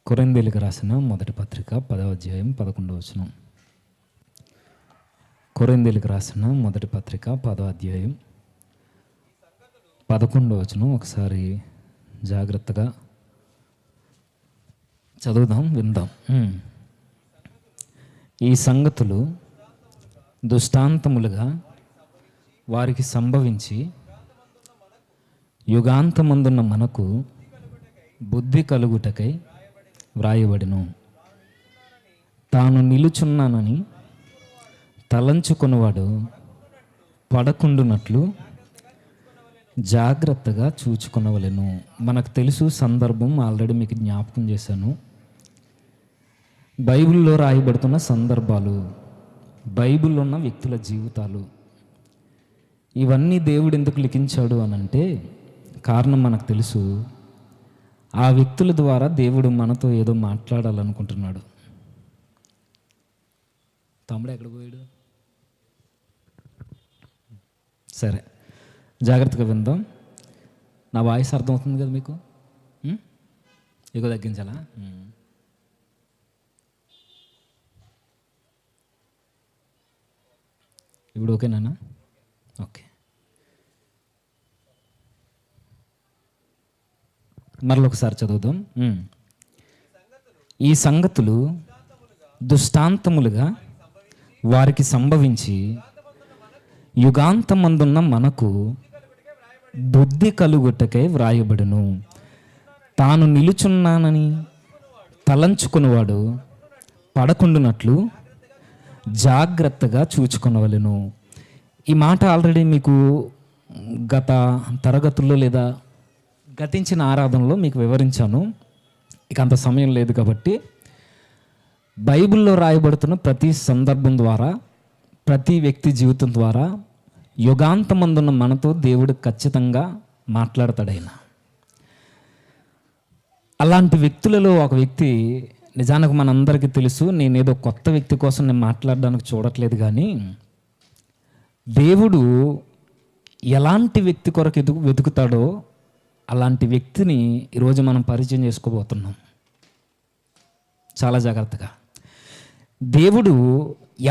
కొరింథీయులకు రాసిన మొదటి పత్రిక 10వ అధ్యాయం 11వ వచనం. కొరింథీయులకు రాసిన మొదటి పత్రిక 10వ అధ్యాయం 11వ వచనం ఒకసారి జాగ్రత్తగా చదువుదాం, విందాం. ఈ సంగతులు దృష్టాంతములుగా వారికి సంభవించి యుగాంతమందున్న మనకు బుద్ధి కలుగుటకై వ్రాయబడిను. తాను నిలుచున్నానని తలంచుకున్నవాడు పడకుండునట్లు జాగ్రత్తగా చూచుకొనవలెను. మనకు తెలుసు సందర్భం, ఆల్రెడీ మీకు జ్ఞాపకం చేశాను. బైబిల్లో రాయబడుతున్న సందర్భాలు, బైబిల్లో ఉన్న వ్యక్తుల జీవితాలు, ఇవన్నీ దేవుడు ఎందుకు లిఖించాడు అని అంటే కారణం మనకు తెలుసు. ఆ వ్యక్తుల ద్వారా దేవుడు మనతో ఏదో మాట్లాడాలనుకుంటున్నాడు. తమ్ముడు ఎక్కడ పోయాడు? సరే, జాగ్రత్తగా విందాం. నా వాయిస్ అర్థమవుతుంది కదా మీకు? ఎక్కువ తగ్గించాలా? ఇప్పుడు ఓకేనా? ఓకే. మరొకసారి చదువుదాం. ఈ సంగతులు దృష్టాంతములుగా వారికి సంభవించి యుగాంతమందున్న మనకు బుద్ధి కలుగుటకై వ్రాయబడును. తాను నిలుచున్నానని తలంచుకున్నవాడు పడకుండునట్లు జాగ్రత్తగా చూచుకొనవలెను. ఈ మాట ఆల్రెడీ మీకు గత తరగతుల్లో లేదా గతించిన ఆరాధనలో మీకు వివరించాను. ఇక అంత సమయం లేదు కాబట్టి బైబిల్లో రాయబడుతున్న ప్రతి సందర్భం ద్వారా, ప్రతి వ్యక్తి జీవితం ద్వారా యుగాంతమందున్న మనతో దేవుడు ఖచ్చితంగా మాట్లాడతాడైనా. అలాంటి వ్యక్తులలో ఒక వ్యక్తి, నిజానికి మనందరికీ తెలుసు, నేనేదో కొత్త వ్యక్తి కోసం నేను మాట్లాడడానికి చూడట్లేదు, కానీ దేవుడు ఎలాంటి వ్యక్తి కొరకు వెతుకుతాడో అలాంటి వ్యక్తిని ఈరోజు మనం పరిచయం చేసుకోబోతున్నాం. చాలా జాగ్రత్తగా. దేవుడు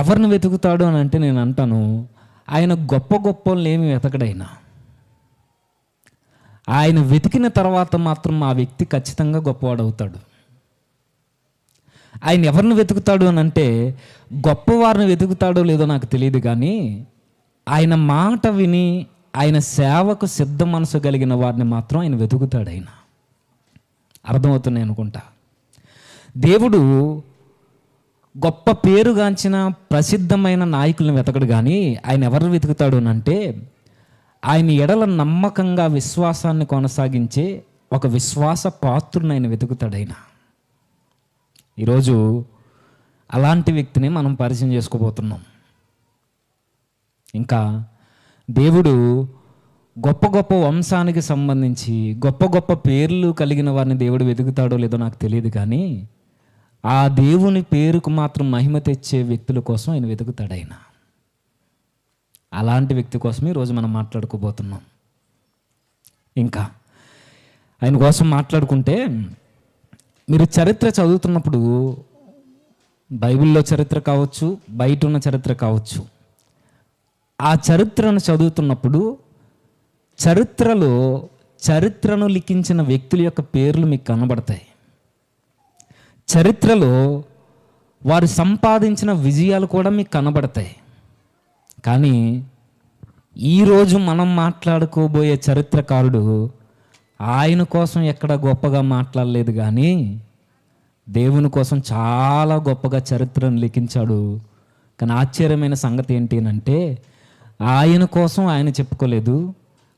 ఎవరిని వెతుకుతాడు అని అంటే నేను అంటాను, ఆయన గొప్ప గొప్పలను ఏమి వెతకడైనా, ఆయన వెతికిన తర్వాత మాత్రం ఆ వ్యక్తి ఖచ్చితంగా గొప్పవాడవుతాడు. ఆయన ఎవరిని వెతుకుతాడు అని అంటే గొప్పవారిని వెతుకుతాడో లేదో నాకు తెలియదు, కానీ ఆయన మాట విని ఆయన సేవకు సిద్ధ మనసు కలిగిన వారిని మాత్రం ఆయన వెతుకుతాడు. ఆయన అర్థమవుతున్నాయి అనుకుంటా. దేవుడు గొప్ప పేరుగాంచిన ప్రసిద్ధమైన నాయకులను వెతకడు, కానీ ఆయన ఎవరిని వెతుకుతాడు అని అంటే ఆయన ఎడల నమ్మకంగా విశ్వాసాన్ని కొనసాగించే ఒక విశ్వాస పాత్రుని ఆయన వెతుకుతాడు. ఆయన ఈరోజు అలాంటి వ్యక్తిని మనం పరిచయం చేసుకోబోతున్నాం. ఇంకా దేవుడు గొప్ప గొప్ప వంశానికి సంబంధించి గొప్ప గొప్ప పేర్లు కలిగిన వారిని దేవుడు వెతుకుతాడో లేదో నాకు తెలియదు, కానీ ఆ దేవుని పేరుకు మాత్రం మహిమ తెచ్చే వ్యక్తుల కోసం ఆయన వెతుకుతాడు. ఆయన అలాంటి వ్యక్తి కోసమే ఈరోజు మనం మాట్లాడుకోబోతున్నాం. ఇంకా ఆయన కోసం మాట్లాడుకుంటే, మీరు చరిత్ర చదువుతున్నప్పుడు, బైబిల్లో చరిత్ర కావచ్చు, బయట ఉన్న చరిత్ర కావచ్చు, ఆ చరిత్రను చదువుతున్నప్పుడు చరిత్రలో చరిత్రను లిఖించిన వ్యక్తుల యొక్క పేర్లు మీకు కనబడతాయి. చరిత్రలో వారు సంపాదించిన విజయాలు కూడా మీకు కనబడతాయి. కానీ ఈరోజు మనం మాట్లాడుకోబోయే చరిత్రకారుడు ఆయన కోసం ఎక్కడ గొప్పగా మాట్లాడలేదు, కానీ దేవుని కోసం చాలా గొప్పగా చరిత్రను లిఖించాడు. కానీ ఆశ్చర్యమైన సంగతి ఏంటి అంటే ఆయన కోసం ఆయన చెప్పుకోలేదు.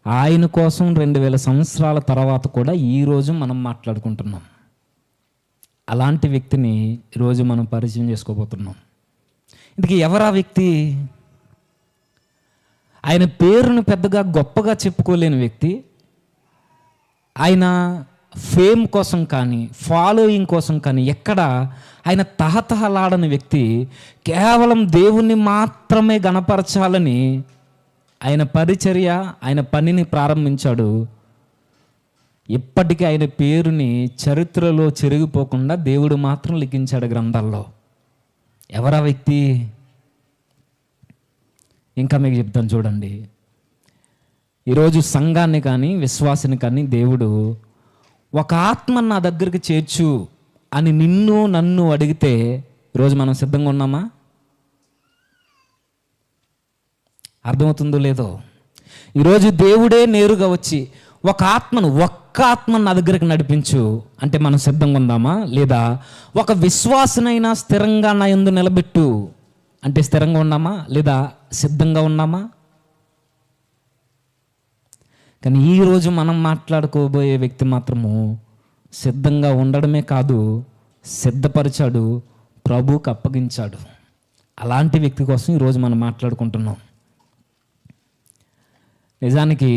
ఆయన కోసం 2000 సంవత్సరాల తర్వాత కూడా ఈరోజు మనం మాట్లాడుకుంటున్నాం. అలాంటి వ్యక్తిని ఈరోజు మనం పరిచయం చేసుకోబోతున్నాం. ఇందుకు ఎవరా వ్యక్తి? ఆయన పేరును పెద్దగా గొప్పగా చెప్పుకోలేని వ్యక్తి, ఆయన ఫేమ్ కోసం కానీ ఫాలోయింగ్ కోసం కానీ ఎక్కడ ఆయన తహతహలాడని వ్యక్తి, కేవలం దేవుణ్ణి మాత్రమే గణపరచాలని ఆయన పరిచర్య, ఆయన పనిని ప్రారంభించాడు. ఇప్పటికీ ఆయన పేరుని చరిత్రలో చెరిగిపోకుండా దేవుడు మాత్రం లిఖించాడు గ్రంథాల్లో. ఎవరా వ్యక్తి? ఇంకా మీకు చెప్తాను చూడండి. ఈరోజు సంఘాన్ని కానీ విశ్వాసాన్ని కానీ దేవుడు ఒక ఆత్మ నా దగ్గరికి చేర్చు అని నిన్ను నన్ను అడిగితే ఈరోజు మనం సిద్ధంగా ఉన్నామా? అర్థమవుతుందో లేదో? ఈరోజు దేవుడే నేరుగా వచ్చి ఒక్క ఆత్మను నా దగ్గరికి నడిపించు అంటే మనం సిద్ధంగా ఉందామా? లేదా ఒక విశ్వాసనైనా స్థిరంగా నా యందు నిలబెట్టు అంటే స్థిరంగా ఉన్నామా? లేదా సిద్ధంగా ఉన్నామా? కానీ ఈరోజు మనం మాట్లాడుకోబోయే వ్యక్తి మాత్రము సిద్ధంగా ఉండడమే కాదు, సిద్ధపరిచాడు, ప్రభువుకు అప్పగించాడు. అలాంటి వ్యక్తి కోసం ఈరోజు మనం మాట్లాడుకుంటున్నాం. నిజానికి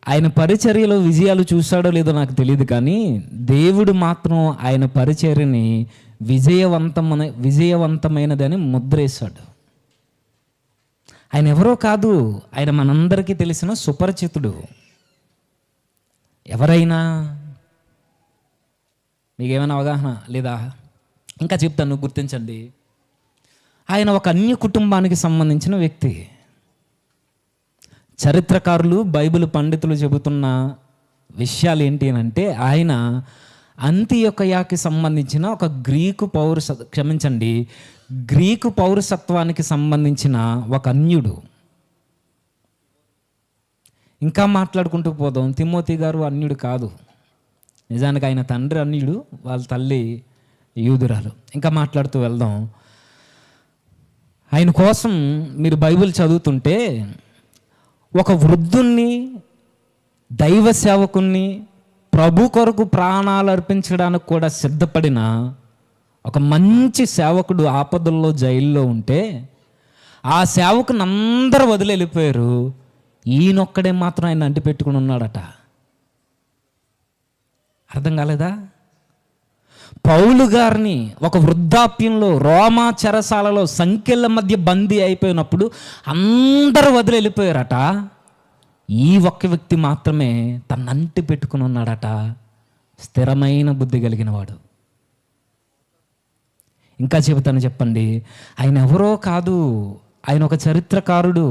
ఆయన పరిచర్యలో విజయాలు చూశాడో లేదో నాకు తెలియదు, కానీ దేవుడు మాత్రం ఆయన పరిచర్యని విజయవంతమైనదని ముద్రేశాడు. ఆయన ఎవరో కాదు, ఆయన మనందరికీ తెలిసిన సుపరిచితుడు. ఎవరైనా మీకేమైనా అవగాహన లేదా? ఇంకా చెప్తాను, గుర్తించండి. ఆయన ఒక అన్య కుటుంబానికి సంబంధించిన వ్యక్తి. చరిత్రకారులు, బైబిల్ పండితులు చెబుతున్న విషయాలు ఏంటి అని అంటే, ఆయన అంతియొకయాకి సంబంధించిన ఒక గ్రీకు పౌరసత్వానికి సంబంధించిన ఒక అన్యుడు. ఇంకా మాట్లాడుకుంటూ పోదాం. తిమోతి గారు అన్యుడు కాదు. నిజానికి ఆయన తండ్రి అన్యుడు, వాళ్ళ తల్లి యూదురాలు. ఇంకా మాట్లాడుతూ వెళ్దాం. ఆయన కోసం మీరు బైబిల్ చదువుతుంటే ఒక వృద్ధుణ్ణి, దైవ సేవకుణ్ణి, ప్రభు కొరకు ప్రాణాలు అర్పించడానికి కూడా సిద్ధపడిన ఒక మంచి సేవకుడు ఆపదల్లో జైల్లో ఉంటే ఆ సేవకుని అందరూ వదిలి వెళ్ళిపోయారు. ఈయనొక్కడే మాత్రం ఆయన అంటిపెట్టుకుని ఉన్నాడట. అర్థం కాలేదా? పౌలు గారిని ఒక వృద్ధాప్యంలో రోమా చెరసాలలో సంఖ్యల మధ్య బందీ అయిపోయినప్పుడు అందరూ వదిలి వెళ్ళిపోయారట. ఈ ఒక్క వ్యక్తి మాత్రమే తన అంటి పెట్టుకుని ఉన్నాడట. స్థిరమైన బుద్ధి కలిగిన వాడు. ఇంకా చెబుతాను, చెప్పండి. ఆయన ఎవరో కాదు, ఆయన ఒక చరిత్రకారుడు.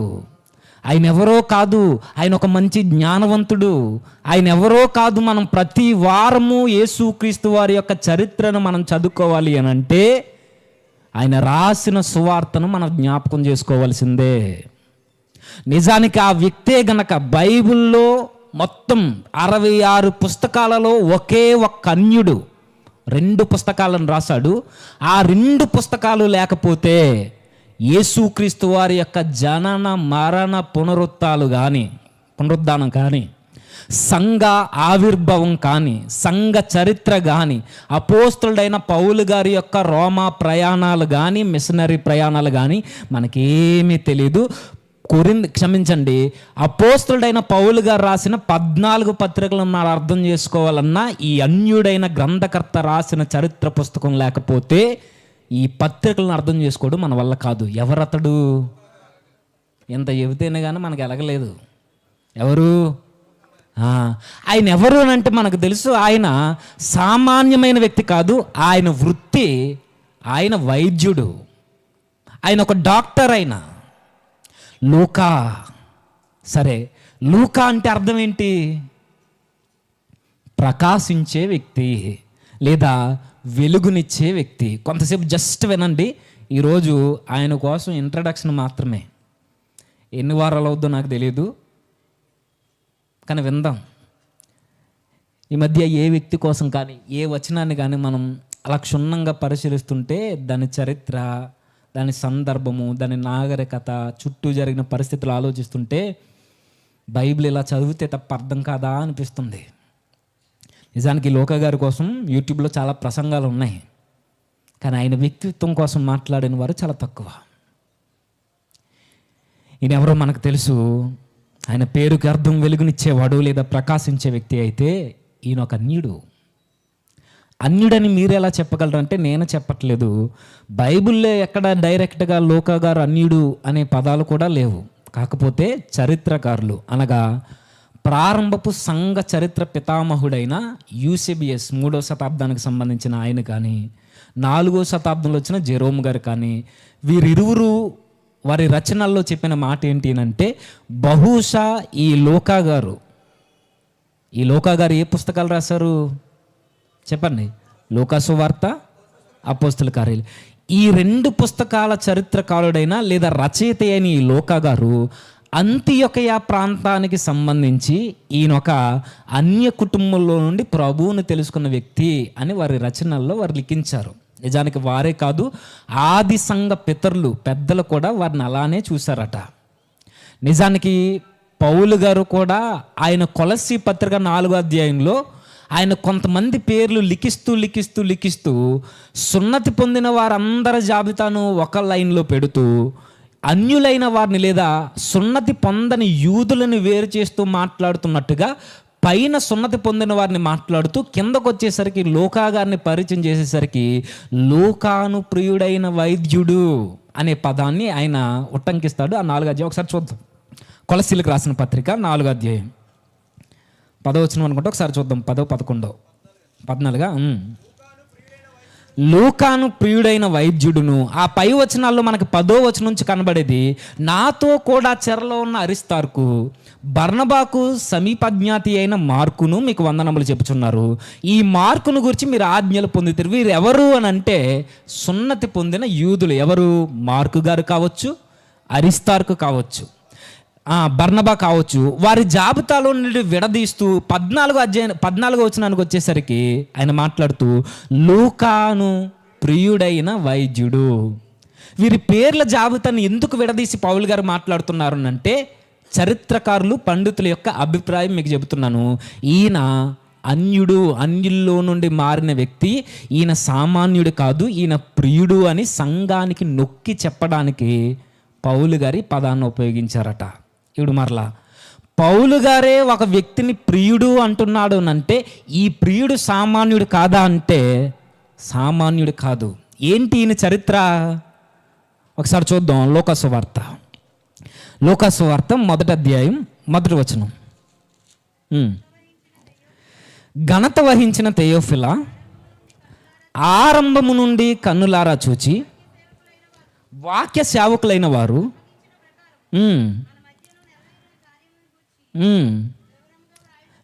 ఆయన ఎవరో కాదు, ఆయన ఒక మంచి జ్ఞానవంతుడు. ఆయన ఎవరో కాదు. మనం ప్రతి వారము యేసుక్రీస్తు వారి యొక్క చరిత్రను మనం చదువుకోవాలి అని అంటే ఆయన రాసిన సువార్తను మనం జ్ఞాపకం చేసుకోవాల్సిందే. నిజానికి ఆ వ్యక్తే గనక బైబిల్లో మొత్తం 66 పుస్తకాలలో ఒకే ఒక్క అన్యుడు 2 పుస్తకాలను రాశాడు. ఆ 2 పుస్తకాలు లేకపోతే యేసుక్రీస్తు వారి యొక్క జనన మరణ పునరుద్ధానం కానీ, సంఘ ఆవిర్భావం కానీ, సంఘ చరిత్ర కానీ, అపోస్తలుడైన పౌలు గారి యొక్క రోమా ప్రయాణాలు కానీ, మిషనరీ ప్రయాణాలు కానీ మనకేమీ తెలియదు. అపోస్తలుడైన పౌలు గారు రాసిన 14 పత్రికలను మనం అర్థం చేసుకోవాలన్నా ఈ అన్యుడైన గ్రంథకర్త రాసిన చరిత్ర పుస్తకం లేకపోతే ఈ పత్రికలను అర్థం చేసుకోవడం మన వల్ల కాదు. ఎవరతడు? ఎంత చెబితేనే కానీ మనకు ఎలగలేదు. ఎవరు? ఆయన ఎవరు అని అంటే మనకు తెలుసు. ఆయన సామాన్యమైన వ్యక్తి కాదు. ఆయన వృత్తి, ఆయన వైద్యుడు, ఆయన ఒక డాక్టర్. ఆయన లూకా. సరే, లూకా అంటే అర్థం ఏంటి? ప్రకాశించే వ్యక్తి లేదా వెలుగునిచ్చే వ్యక్తి. కొంతసేపు జస్ట్ వినండి. ఈరోజు ఆయన కోసం ఇంట్రడక్షన్ మాత్రమే. ఎన్ని వారాలు అవుద్దో నాకు తెలియదు, కానీ విందాం. ఈ మధ్య ఏ వ్యక్తి కోసం కానీ, ఏ వచనాన్ని కానీ మనం అలా క్షుణ్ణంగా పరిశీలిస్తుంటే దాని చరిత్ర, దాని సందర్భము, దాని నాగరికత, చుట్టూ జరిగిన పరిస్థితులు ఆలోచిస్తుంటే బైబిల్ ఇలా చదివితే తప్ప అర్థం కాదా అనిపిస్తుంది. నిజానికి లోకా గారి కోసం యూట్యూబ్లో చాలా ప్రసంగాలు ఉన్నాయి, కానీ ఆయన వ్యక్తిత్వం కోసం మాట్లాడిన వారు చాలా తక్కువ. ఈయన ఎవరో మనకు తెలుసు. ఆయన పేరుకి అర్థం వెలుగునిచ్చేవాడు లేదా ప్రకాశించే వ్యక్తి అయితే ఈయన ఒక అన్యుడు. అన్యుడని మీరు ఎలా చెప్పగలరు అంటే నేను చెప్పట్లేదు. బైబిల్లో ఎక్కడ డైరెక్ట్గా లోకా గారు అన్యుడు అనే పదాలు కూడా లేవు. కాకపోతే చరిత్రకారులు అనగా ప్రారంభపు సంఘ చరిత్ర పితామహుడైన యూసేబియస్ 3వ శతాబ్దానికి సంబంధించిన ఆయన కానీ, 4వ శతాబ్దంలో వచ్చిన జెరోమ్ గారు కానీ, వీరిరువురు వారి రచనల్లో చెప్పిన మాట ఏంటి అంటే, బహుశా ఈ లోకా గారు ఏ పుస్తకాలు రాశారు చెప్పండి? లూకా సువార్త, అపోస్తల కార్యాలు. ఈ 2 పుస్తకాల చరిత్రకారుడైన లేదా రచయిత అయిన ఈ లోకా గారు అంతియొకయ ప్రాంతానికి సంబంధించి ఈయనొక అన్య కుటుంబంలో నుండి ప్రభువుని తెలుసుకున్న వ్యక్తి అని వారి రచనల్లో వారు లిఖించారు. నిజానికి వారే కాదు, ఆది సంఘ పితరులు పెద్దలు కూడా వారిని అలానే చూశారట. నిజానికి పౌలు గారు కూడా ఆయన కొలస్సీ పత్రిక 4వ అధ్యాయంలో ఆయన కొంతమంది పేర్లు లిఖిస్తూ సున్నతి పొందిన వారందరి జాబితాను ఒక లైన్లో పెడుతూ అన్యులైన వారిని లేదా సున్నతి పొందని యూదులను వేరు చేస్తూ మాట్లాడుతున్నట్టుగా పైన సున్నతి పొందిన వారిని మాట్లాడుతూ కిందకు వచ్చేసరికి లోకా గారిని పరిచయం చేసేసరికి లోకాను ప్రియుడైన వైద్యుడు అనే పదాన్ని ఆయన ఉట్టంకిస్తాడు. ఆ 4వ అధ్యాయం ఒకసారి చూద్దాం. కొలస్సీలకు రాసిన పత్రిక 4వ అధ్యాయం 10వ వచనం అనుకుంటే ఒకసారి చూద్దాం. 10, 11, 14. లూకాను ప్రియుడైన వైద్యుడును. ఆ పై వచనాల్లో మనకు 10వ వచనం నుంచి కనబడేది, నాతో కూడా చెరలో ఉన్న అరిస్తార్కు, బర్నబాకు సమీపజ్ఞాతి అయిన మార్కును మీకు వందనములు చెప్పుచున్నారు. ఈ మార్కును గురించి మీరు ఆజ్ఞలు పొందుతారు. వీరు ఎవరు అని అంటే సున్నతి పొందిన యూదులు. ఎవరు? మార్కు గారు కావచ్చు, అరిస్తార్కు కావచ్చు, బర్నబా కావచ్చు. వారి జాబితాలో నుండి విడదీస్తూ 14వ వచనానికి వచ్చేసరికి ఆయన మాట్లాడుతూ లూకాను ప్రియుడైన వైద్యుడు. వీరి పేర్ల జాబితాను ఎందుకు విడదీసి పౌలు గారు మాట్లాడుతున్నారు అంటే, చరిత్రకారులు పండితుల యొక్క అభిప్రాయం మీకు చెబుతున్నాను. ఈయన అన్యుల్లో నుండి మారిన వ్యక్తి, ఈయన సామాన్యుడు కాదు, ఈయన ప్రియుడు అని సంఘానికి నొక్కి చెప్పడానికి పౌలు గారి పదాన్ని ఉపయోగించారట. ఇప్పుడు మరలా పౌలు గారే ఒక వ్యక్తిని ప్రియుడు అంటున్నాడు అంటే ఈ ప్రియుడు సామాన్యుడు కాదా అంటే సామాన్యుడు కాదు. ఏంటి ఈయన చరిత్ర? ఒకసారి చూద్దాం. లూకా సువార్త 1వ అధ్యాయం 1వ వచనం. ఘనత వహించిన తెయోఫిలా, ఆరంభము నుండి కన్నులారా చూచి వాక్య సేవకులైన వారు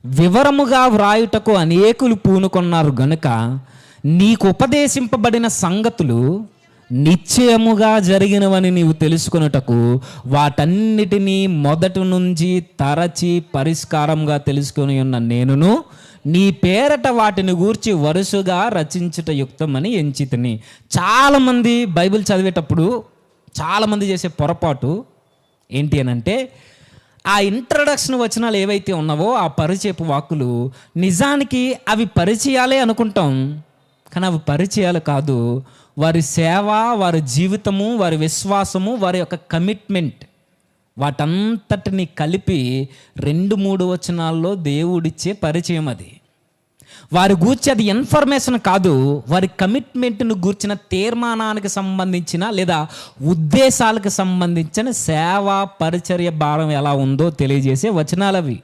వివరముగా వ్రాయుటకు అనేకులు పూనుకొన్నారు గనుక నీకు ఉపదేశింపబడిన సంగతులు నిశ్చయముగా జరిగినవని నీవు తెలుసుకొనుటకు వాటన్నిటినీ మొదటి నుంచి తరచి పరిష్కారంగా తెలుసుకొని ఉన్న నేనును నీ పేరట వాటిని గూర్చి వరుసగా రచించుట యుక్తమని ఎంచితిని. చాలామంది బైబిల్ చదివేటప్పుడు చాలామంది చేసే పొరపాటు ఏంటి అని అంటే, ఆ ఇంట్రడక్షన్ వచనాలు ఏవైతే ఉన్నావో ఆ పరిచయపు వాక్కులు నిజానికి అవి పరిచయాలే అనుకుంటాం, కానీ అవి పరిచయాలు కాదు. వారి సేవ, వారి జీవితము, వారి విశ్వాసము, వారి యొక్క కమిట్మెంట్, వాటంతటిని కలిపి 2-3 వచనాల్లో దేవుడిచ్చే పరిచయం. అది వారి గూర్చి అది ఇన్ఫర్మేషన్ కాదు, వారి కమిట్మెంట్ను గూర్చిన తీర్మానానికి సంబంధించిన లేదా ఉద్దేశాలకు సంబంధించిన సేవా పరిచర్య భారం ఎలా ఉందో తెలియజేసే వచనాలు అవి.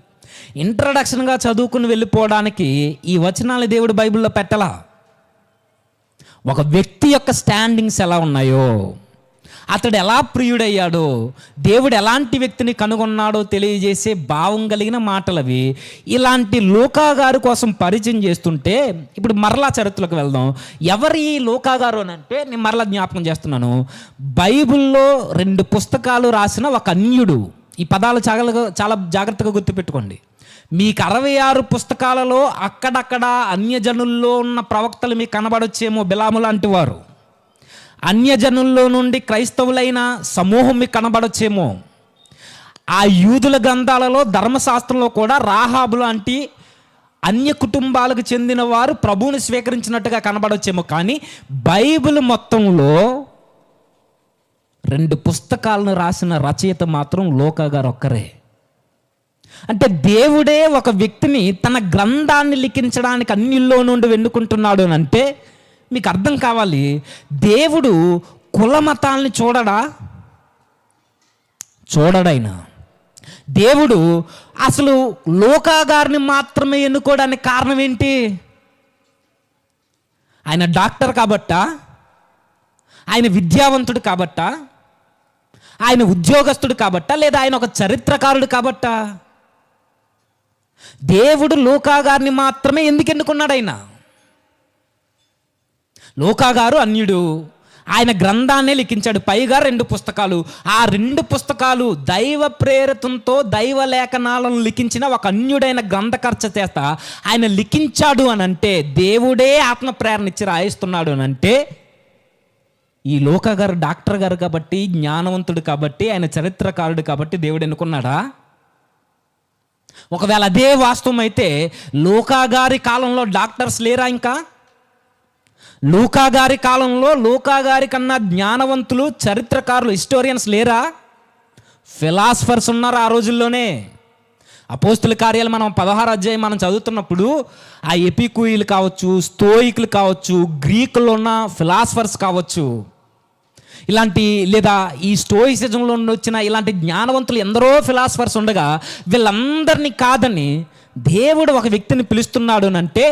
ఇంట్రడక్షన్గా చదువుకుని వెళ్ళిపోవడానికి ఈ వచనాలు దేవుడు బైబిల్లో పెట్టలా. ఒక వ్యక్తి యొక్క స్టాండింగ్స్ ఎలా ఉన్నాయో, అతడు ఎలా ప్రియుడయ్యాడో, దేవుడు ఎలాంటి వ్యక్తిని కనుగొన్నాడో తెలియజేసే భావం కలిగిన మాటలవి. ఇలాంటి లూకా గారి కోసం పరిచయం చేస్తుంటే ఇప్పుడు మరలా చరిత్రలోకి వెళ్దాం. ఎవరు ఈ లూకా గారు అని అంటే నేను మరలా జ్ఞాపకం చేస్తున్నాను. బైబిల్లో 2 పుస్తకాలు రాసిన ఒక అన్యుడు. ఈ పదాలు చాలా జాగ్రత్తగా గుర్తుపెట్టుకోండి. మీకు 66 పుస్తకాలలో అక్కడక్కడ అన్యజనుల్లో ఉన్న ప్రవక్తలు మీకు కనబడొచ్చేమో, బిలాము లాంటి వారు. అన్యజనుల్లో నుండి క్రైస్తవులైన సమూహం మీకు కనబడొచ్చేమో. ఆ యూదుల గ్రంథాలలో ధర్మశాస్త్రంలో కూడా రాహాబు లాంటి అన్య కుటుంబాలకు చెందిన వారు ప్రభువుని స్వీకరించినట్టుగా కనబడొచ్చేమో. కానీ బైబిల్ మొత్తంలో 2 పుస్తకాలను రాసిన రచయిత మాత్రం లూకా గారు ఒక్కరే. అంటే దేవుడే ఒక వ్యక్తిని తన గ్రంథాన్ని లిఖించడానికి అన్యుల్లో నుండి ఎన్నుకుంటున్నాడు అని అంటే మీకు అర్థం కావాలి. దేవుడు కుల మతాల్ని చూడడాయన. దేవుడు అసలు లూకా గారిని మాత్రమే ఎన్నుకోవడానికి కారణం ఏంటి? ఆయన డాక్టర్ కాబట్టా, ఆయన విద్యావంతుడు కాబట్టా, ఆయన ఉద్యోగస్తుడు కాబట్టా, లేదా ఆయన ఒక చరిత్రకారుడు కాబట్టా? దేవుడు లూకా గారిని మాత్రమే ఎందుకు ఎన్నుకున్నాడు? ఆయన లూకా గారు అన్యుడు, ఆయన గ్రంథాన్నే లిఖించాడు, పైగా 2 పుస్తకాలు. ఆ 2 పుస్తకాలు దైవ ప్రేరితంతో దైవ లేఖనాలను లిఖించిన ఒక అన్యుడైన గ్రంథకర్త చేత ఆయన లిఖించాడు అని అంటే, దేవుడే ఆత్మ ప్రేరణ ఇచ్చి రాయిస్తున్నాడు అని అంటే, ఈ లూకా గారు డాక్టర్ గారు కాబట్టి, జ్ఞానవంతుడు కాబట్టి, ఆయన చరిత్రకారుడు కాబట్టి దేవుడు ఎన్నుకున్నాడా? ఒకవేళ అదే వాస్తవం అయితే లూకా గారి కాలంలో డాక్టర్స్ లేరా? ఇంకా లూకా గారి కాలంలో లూకా గారి కన్నా జ్ఞానవంతులు, చరిత్రకారులు, హిస్టోరియన్స్ లేరా? ఫిలాసఫర్స్ ఉన్నారు ఆ రోజుల్లోనే. అపోస్తుల కార్యాలు మనం 16వ అధ్యాయం మనం చదువుతున్నప్పుడు ఆ ఎపిక్యూయిలు కావచ్చు, స్తోయికులు కావచ్చు, గ్రీకుల్లో ఉన్న ఫిలాసఫర్స్ కావచ్చు, ఇలాంటి లేదా ఈ స్టోయిసిజంలో వచ్చిన ఇలాంటి జ్ఞానవంతులు ఎందరో ఫిలాసఫర్స్ ఉండగా వీళ్ళందరినీ కాదని దేవుడు ఒక వ్యక్తిని పిలుస్తున్నాడు అంటే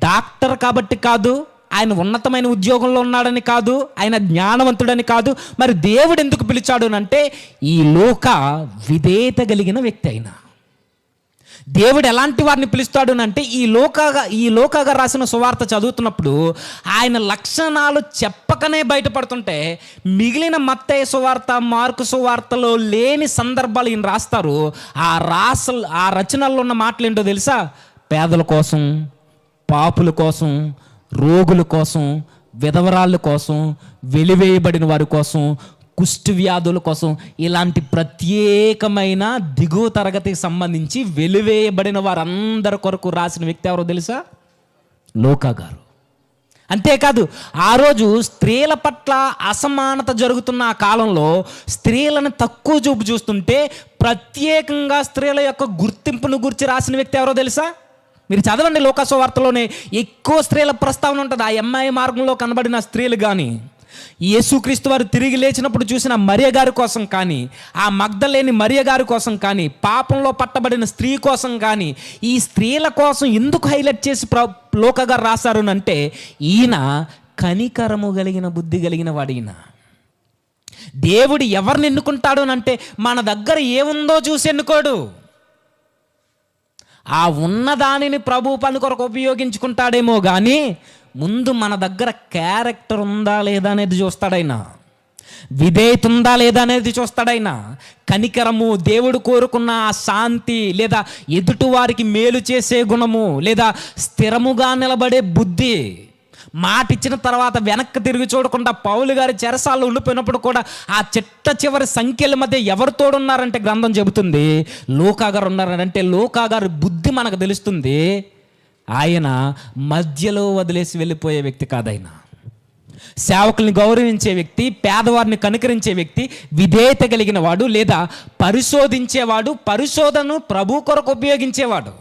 డాక్టర్ కాబట్టి కాదు, ఆయన ఉన్నతమైన ఉద్యోగంలో ఉన్నాడని కాదు, ఆయన జ్ఞానవంతుడని కాదు. మరి దేవుడు ఎందుకు పిలిచాడు అంటే ఈ లూకా విధేయత కలిగిన వ్యక్తి అయినా. దేవుడు ఎలాంటి వారిని పిలుస్తాడు అంటే ఈ లోకాగా రాసిన సువార్త చదువుతున్నప్పుడు ఆయన లక్షణాలు చెప్పకనే బయటపడుతుంటే మిగిలిన మత్తయి సువార్త, మార్కు సువార్తలో లేని సందర్భాలు ఈయన రాస్తారు. ఆ రచనల్లో ఉన్న మాటలు ఏంటో తెలుసా? పేదల కోసం, పాపుల కోసం, రోగుల కోసం, విధవరాళ్ళ కోసం, వెలివేయబడిన వారి కోసం, కుష్టి వ్యాధుల కోసం, ఇలాంటి ప్రత్యేకమైన దిగువ తరగతికి సంబంధించి వెలివేయబడిన వారందరి కొరకు రాసిన వ్యక్తి ఎవరో తెలుసా? లూకా గారు. అంతేకాదు ఆ రోజు స్త్రీల పట్ల అసమానత జరుగుతున్న ఆ కాలంలో స్త్రీలను తక్కువ చూపు చూస్తుంటే ప్రత్యేకంగా స్త్రీల యొక్క గుర్తింపును గురించి రాసిన వ్యక్తి ఎవరో తెలుసా? మీరు చదవండి, లూకా సువార్తలోనే ఎక్కువ స్త్రీల ప్రస్తావన ఉంటుంది. ఆ అమ్మాయి మార్గంలో కనబడిన స్త్రీలు కానీ, యేసుక్రీస్తు వారు తిరిగి లేచినప్పుడు చూసిన మరియ గారి కోసం కానీ, ఆ మగ్దలేని మరియ గారి కోసం కానీ, పాపంలో పట్టబడిన స్త్రీ కోసం కానీ, ఈ స్త్రీల కోసం ఎందుకు హైలైట్ చేసి లూకా గారు రాశారు అంటే ఈయన కనికరము కలిగిన బుద్ధి కలిగిన వాడు. ఈయన దేవుడు ఎవరిని ఎన్నుకుంటాడు అంటే మన దగ్గర ఏముందో చూసి ఎన్నుకోడు, ఆ ఉన్నదానిని ప్రభు పని కొరకు ఉపయోగించుకుంటాడేమో కానీ ముందు మన దగ్గర క్యారెక్టర్ ఉందా లేదా అనేది చూస్తాడైనా, విధేయత ఉందా లేదా అనేది చూస్తాడైనా. కనికరము, దేవుడు కోరుకున్న ఆ శాంతి, లేదా ఎదుటి వారికి మేలు చేసే గుణము, లేదా స్థిరముగా నిలబడే బుద్ధి, మాట ఇచ్చిన తర్వాత వెనక్కి తిరిగి చూడకుండా పౌలు గారి చెరసాల్లో ఉండిపోయినప్పుడు కూడా ఆ చిట్ట చివరి సంఖ్యల మధ్య ఎవరు తోడున్నారంటే గ్రంథం చెబుతుంది లూకా గారు ఉన్నారంటే లూకా గారి బుద్ధి మనకు తెలుస్తుంది. ఆయన మధ్యలో వదిలేసి వెళ్ళిపోయే వ్యక్తి కాదైన, సేవకుల్ని గౌరవించే వ్యక్తి, పేదవారిని కనుకరించే వ్యక్తి, విధేయత కలిగిన వాడు, లేదా పరిశోధించేవాడు, పరిశోధనను ప్రభు కొరకు ఉపయోగించేవాడు.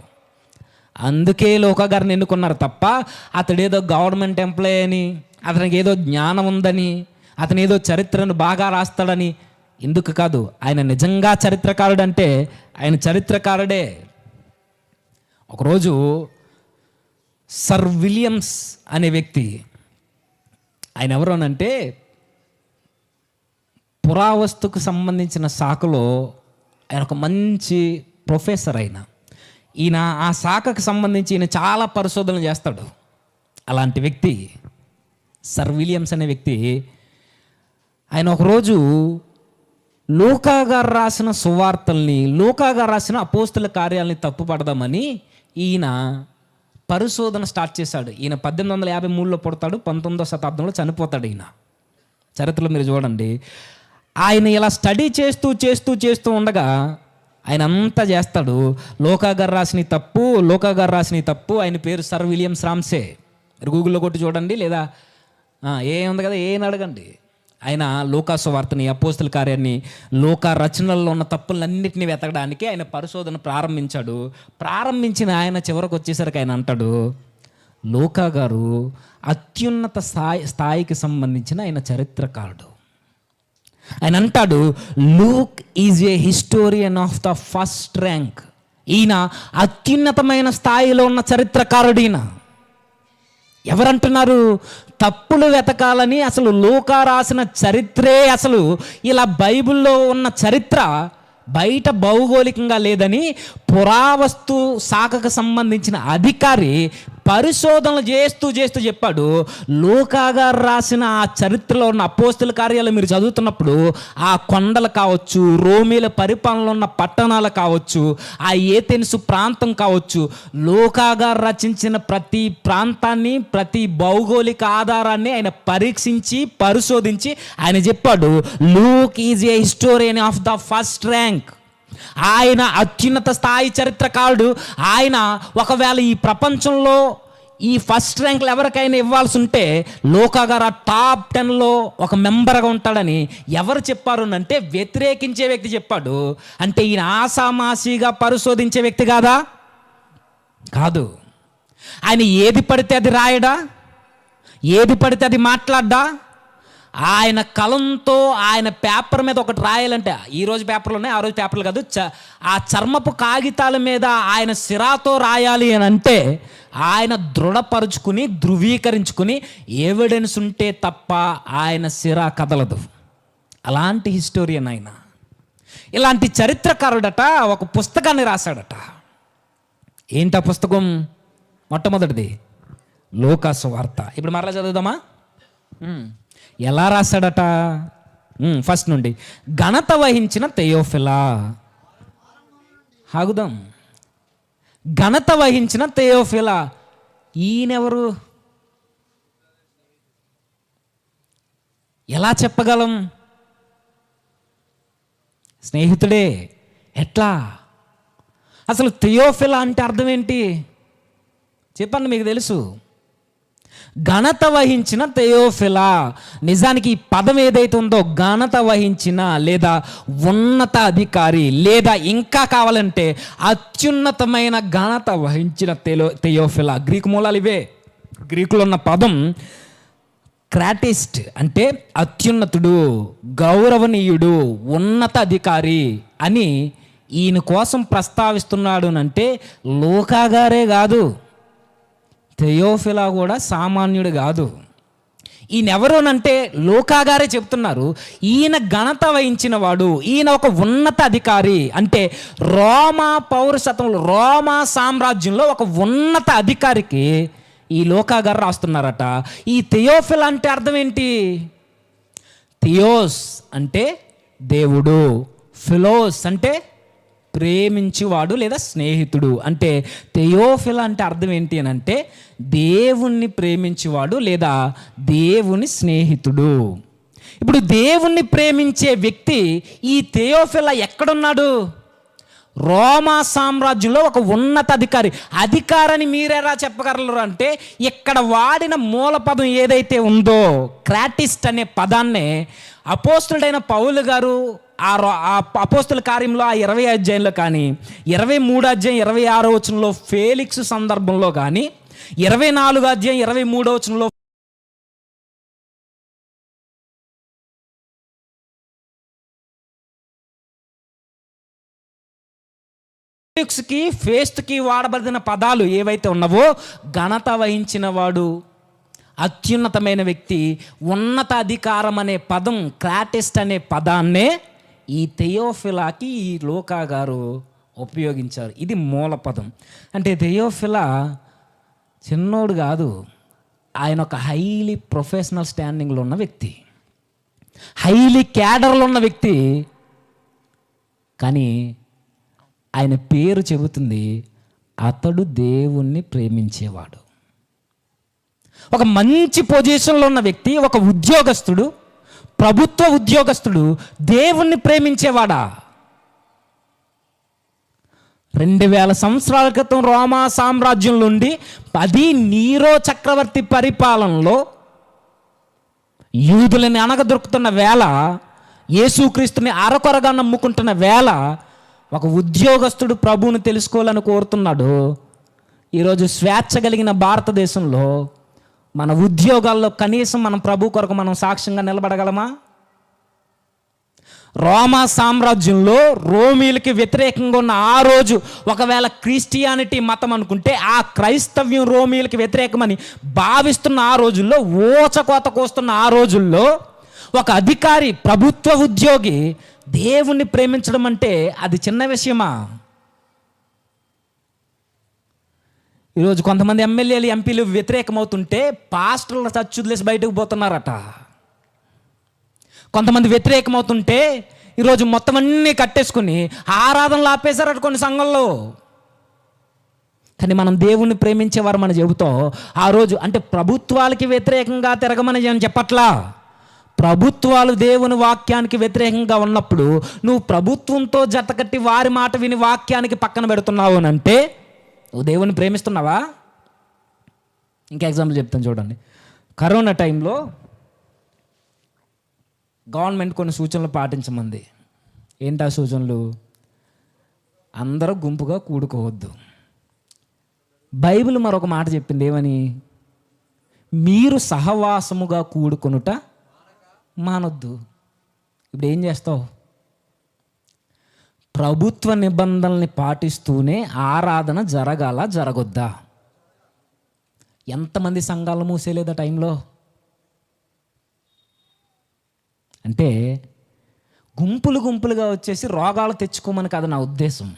అందుకే లూకా గారిని ఎన్నుకున్నారు తప్ప అతడేదో గవర్నమెంట్ ఎంప్లాయీ అని, అతనికి ఏదో జ్ఞానం ఉందని, అతను ఏదో చరిత్రను బాగా రాస్తాడని ఎందుకు కాదు. ఆయన నిజంగా చరిత్రకారుడు అంటే ఆయన చరిత్రకారుడే. ఒకరోజు సర్ విలియమ్స్ అనే వ్యక్తి, ఆయన ఎవరు అనంటే పురావస్తుకు సంబంధించిన శాఖలో ఆయన ఒక మంచి ప్రొఫెసర్. ఈయన ఆ శాఖకు సంబంధించి ఈయన చాలా పరిశోధనలు చేస్తాడు. అలాంటి వ్యక్తి సర్ విలియమ్స్ అనే వ్యక్తి, ఆయన ఒకరోజు లూకా గారు రాసిన సువార్తల్ని, లూకా గారు రాసిన అపోస్తుల కార్యాలని తప్పుపడదామని ఈయన పరిశోధన స్టార్ట్ చేశాడు. ఈయన 1853లో పుడతాడు, 19వ శతాబ్దంలో చనిపోతాడు. ఈయన చరిత్రలో మీరు చూడండి. ఆయన ఇలా స్టడీ చేస్తూ చేస్తూ చేస్తూ ఉండగా ఆయన అంతా చేస్తాడు. లూకా గారు రాసిన తప్పు. ఆయన పేరు సర్ విలియమ్స్ రామ్సే. మీరు గూగుల్లో కొట్టి చూడండి, లేదా ఉంది కదా, ఏం అడగండి. ఆయన లూకా సువార్తని, అపోస్తుల కార్యాన్ని, లూకా రచనల్లో ఉన్న తప్పులన్నింటినీ వెతకడానికి ఆయన పరిశోధన ప్రారంభించిన ఆయన చివరికి వచ్చేసరికి ఆయన అంటాడు, లూకా గారు అత్యున్నత స్థాయికి సంబంధించిన ఆయన చరిత్రకారుడు. ఆయన అంటాడు, Luke is a historian of the first rank. ఈయన అత్యున్నతమైన స్థాయిలో ఉన్న చరిత్రకారుడు. ఈయన ఎవరంటున్నారు? తప్పులు వెతకాలని అసలు లూకా రాసిన చరిత్రే అసలు ఇలా బైబిల్లో ఉన్న చరిత్ర బయట భౌగోళికంగా లేదని పురావస్తు శాఖకు సంబంధించిన అధికారి పరిశోధనలు చేస్తూ చెప్పాడు. లూకా గారు రాసిన ఆ చరిత్రలో ఉన్న అపోస్తుల కార్యాలు మీరు చదువుతున్నప్పుడు ఆ కొండలు కావచ్చు, రోమీల పరిపాలనలో ఉన్న పట్టణాలు కావచ్చు, ఆ ఏథెన్సు ప్రాంతం కావచ్చు, లూకా గారు రచించిన ప్రతి ప్రాంతాన్ని, ప్రతి భౌగోళిక ఆధారాన్ని ఆయన పరీక్షించి పరిశోధించి ఆయన చెప్పాడు, Luke is a historian of the first rank. ఆయన అత్యున్నత స్థాయి చరిత్రకారుడు. ఆయన ఒకవేళ ఈ ప్రపంచంలో ఈ ఫస్ట్ ర్యాంకులు ఎవరికైనా ఇవ్వాల్సి ఉంటే లూకా గారు ఆ టాప్ 10లో ఒక మెంబర్గా ఉంటాడని ఎవరు చెప్పారు అంటే వ్యతిరేకించే వ్యక్తి చెప్పాడు. అంటే ఈయన ఆసామాసిగా పరిశోధించే వ్యక్తి కాదా? కాదు. ఆయన ఏది పడితే అది రాయడా? ఏది పడితే అది మాట్లాడ్డా? ఆయన కలంతో ఆయన పేపర్ మీద ఒకటి రాయాలంటే, ఈరోజు పేపర్లు ఉన్నాయి, ఆ రోజు పేపర్లు కాదు, ఆ చర్మపు కాగితాల మీద ఆయన సిరాతో రాయాలి అని అంటే ఆయన దృఢపరుచుకుని ధృవీకరించుకుని ఎవిడెన్స్ ఉంటే తప్ప ఆయన సిరా కదలదు. అలాంటి హిస్టోరియన్ ఆయన. ఇలాంటి చరిత్రకారుడట ఒక పుస్తకాన్ని రాశాడట. ఏంటా పుస్తకం? మొట్టమొదటిది లూకా సువార్త. ఇప్పుడు మరలా చదువుదామా? ఎలా రాశాడట? ఫస్ట్ నుండి. ఘనత వహించిన థెయోఫిలా. ఆగుదాం. ఘనత వహించిన థెయోఫిలా. ఈయనెవరు? ఎలా చెప్పగలం? స్నేహితుడే. ఎట్లా? అసలు థెయోఫిలా అంటే అర్థం ఏంటి చెప్పండి, మీకు తెలుసు. ఘనత వహించిన థెయోఫిలా. నిజానికి ఈ పదం ఏదైతే ఉందో, ఘనత వహించిన లేదా ఉన్నత అధికారి లేదా ఇంకా కావాలంటే అత్యున్నతమైన ఘనత వహించిన థెయోఫిలా. గ్రీకు మూలాలు ఇవే. గ్రీకులో ఉన్న పదం క్రాటిస్ట్ అంటే అత్యున్నతుడు, గౌరవనీయుడు, ఉన్నత అధికారి అని ఈయన కోసం ప్రస్తావిస్తున్నాడు అంటే లూకా గారే కాదు, థెయోఫిలా కూడా సామాన్యుడు కాదు. ఈయన ఎవరోనంటే లూకా గారే చెప్తున్నారు, ఈయన ఘనత వహించిన వాడు, ఈయన ఒక ఉన్నత అధికారి. అంటే రోమా పౌరసత్వంలో, రోమా సామ్రాజ్యంలో ఒక ఉన్నత అధికారికి ఈ లూకా గారు రాస్తున్నారట. ఈ థెయోఫిలా అంటే అర్థం ఏంటి? థియోస్ అంటే దేవుడు, ఫిలోస్ అంటే ప్రేమించువాడు లేదా స్నేహితుడు. అంటే థెయోఫిలా అంటే అర్థం ఏంటి అని అంటే దేవుణ్ణి ప్రేమించువాడు లేదా దేవుని స్నేహితుడు. ఇప్పుడు దేవుణ్ణి ప్రేమించే వ్యక్తి ఈ థెయోఫిలా ఎక్కడున్నాడు? రోమా సామ్రాజ్యంలో ఒక ఉన్నత అధికారి. అధికారాన్ని మీరెలా చెప్పగలరు అంటే ఇక్కడ వాడిన మూల పదం ఏదైతే ఉందో క్రాటిస్ట్ అనే పదాన్నే అపోస్తుడైన పౌలు గారు ఆ అపోస్తుల కార్యంలో ఆ 20 అధ్యాయంలో కానీ, 23 అధ్యాయం 26 వచనంలో ఫేలిక్స్ సందర్భంలో కానీ, 24 అధ్యాయం 23 వచనంలో ఫేలిక్స్కి ఫేస్ట్కి వాడబడిన పదాలు ఏవైతే ఉన్నావో, ఘనత వహించిన వాడు, అత్యున్నతమైన వ్యక్తి, ఉన్నత అధికారం అనే పదం, క్రాటిస్ట్ అనే పదాన్నే ఈ థెయోఫిలాకి ఈ లూకా గారు ఉపయోగించారు. ఇది మూల పదం. అంటే థెయోఫిలా చిన్నోడు కాదు, ఆయన ఒక హైలీ ప్రొఫెషనల్ స్టాండింగ్లో ఉన్న వ్యక్తి, హైలీ క్యాడర్లో ఉన్న వ్యక్తి. కానీ ఆయన పేరు చెబుతుంది అతడు దేవుణ్ణి ప్రేమించేవాడు. ఒక మంచి పొజిషన్లో ఉన్న వ్యక్తి, ఒక ఉద్యోగస్తుడు, ప్రభుత్వ ఉద్యోగస్తుడు దేవుణ్ణి ప్రేమించేవాడా? 2000 సంవత్సరాల క్రితం రోమా సామ్రాజ్యం నుండి 10 నీరో చక్రవర్తి పరిపాలనలో యూదులని అనగదొరుకుతున్న వేళ, యేసుక్రీస్తుని అరకొరగా నమ్ముకుంటున్న వేళ ఒక ఉద్యోగస్తుడు ప్రభువుని తెలుసుకోవాలని కోరుతున్నాడు. ఈరోజు స్వేచ్ఛ కలిగిన భారతదేశంలో మన ఉద్యోగాల్లో కనీసం మనం ప్రభు కొరకు మనం సాక్ష్యంగా నిలబడగలమా? రోమా సామ్రాజ్యంలో రోమీలకి వ్యతిరేకంగా ఉన్న ఆ రోజు, ఒకవేళ క్రిస్టియానిటీ మతం అనుకుంటే ఆ క్రైస్తవ్యం రోమీలకి వ్యతిరేకమని భావిస్తున్న ఆ రోజుల్లో, ఊచకోత కోస్తున్న ఆ రోజుల్లో ఒక అధికారి, ప్రభుత్వ ఉద్యోగి దేవుణ్ణి ప్రేమించడం అంటే అది చిన్న విషయమా? ఈరోజు కొంతమంది ఎమ్మెల్యేలు, ఎంపీలు వ్యతిరేకమవుతుంటే పాస్టర్లు చచ్చుదిలేసి బయటకు పోతున్నారట. కొంతమంది వ్యతిరేకమవుతుంటే ఈరోజు మొత్తం అన్నీ కట్టేసుకుని ఆరాధనలు ఆపేశారట కొన్ని సంఘంలో. కానీ మనం దేవుణ్ణి ప్రేమించేవారు మన చెబుతాం ఆ రోజు. అంటే ప్రభుత్వాలకి వ్యతిరేకంగా తిరగమని నేను చెప్పట్లా. ప్రభుత్వాలు దేవుని వాక్యానికి వ్యతిరేకంగా ఉన్నప్పుడు నువ్వు ప్రభుత్వంతో జతకట్టి వారి మాట విని వాక్యానికి పక్కన పెడుతున్నావు అని అంటే నువ్వు దేవుని ప్రేమిస్తున్నావా? ఇంకా ఎగ్జాంపుల్ చెప్తాను చూడండి. కరోనా టైంలో గవర్నమెంట్ కొన్ని సూచనలు పాటించమంది. ఏంటి ఆ సూచనలు? అందరూ గుంపుగా కూడుకోవద్దు. బైబిల్ మరొక మాట చెప్పింది, ఏమని? మీరు సహవాసముగా కూడుకొనుట మానొద్దు. ఇప్పుడు ఏం చేస్తావు? ప్రభుత్వ నిబంధనల్ని పాటిస్తూనే ఆరాధన జరగొద్దా? ఎంతమంది సంఘాలు మూసేలేదా టైంలో? అంటే గుంపులుగా వచ్చేసి రోగాలు తెచ్చుకోమని కాదు నా ఉద్దేశం.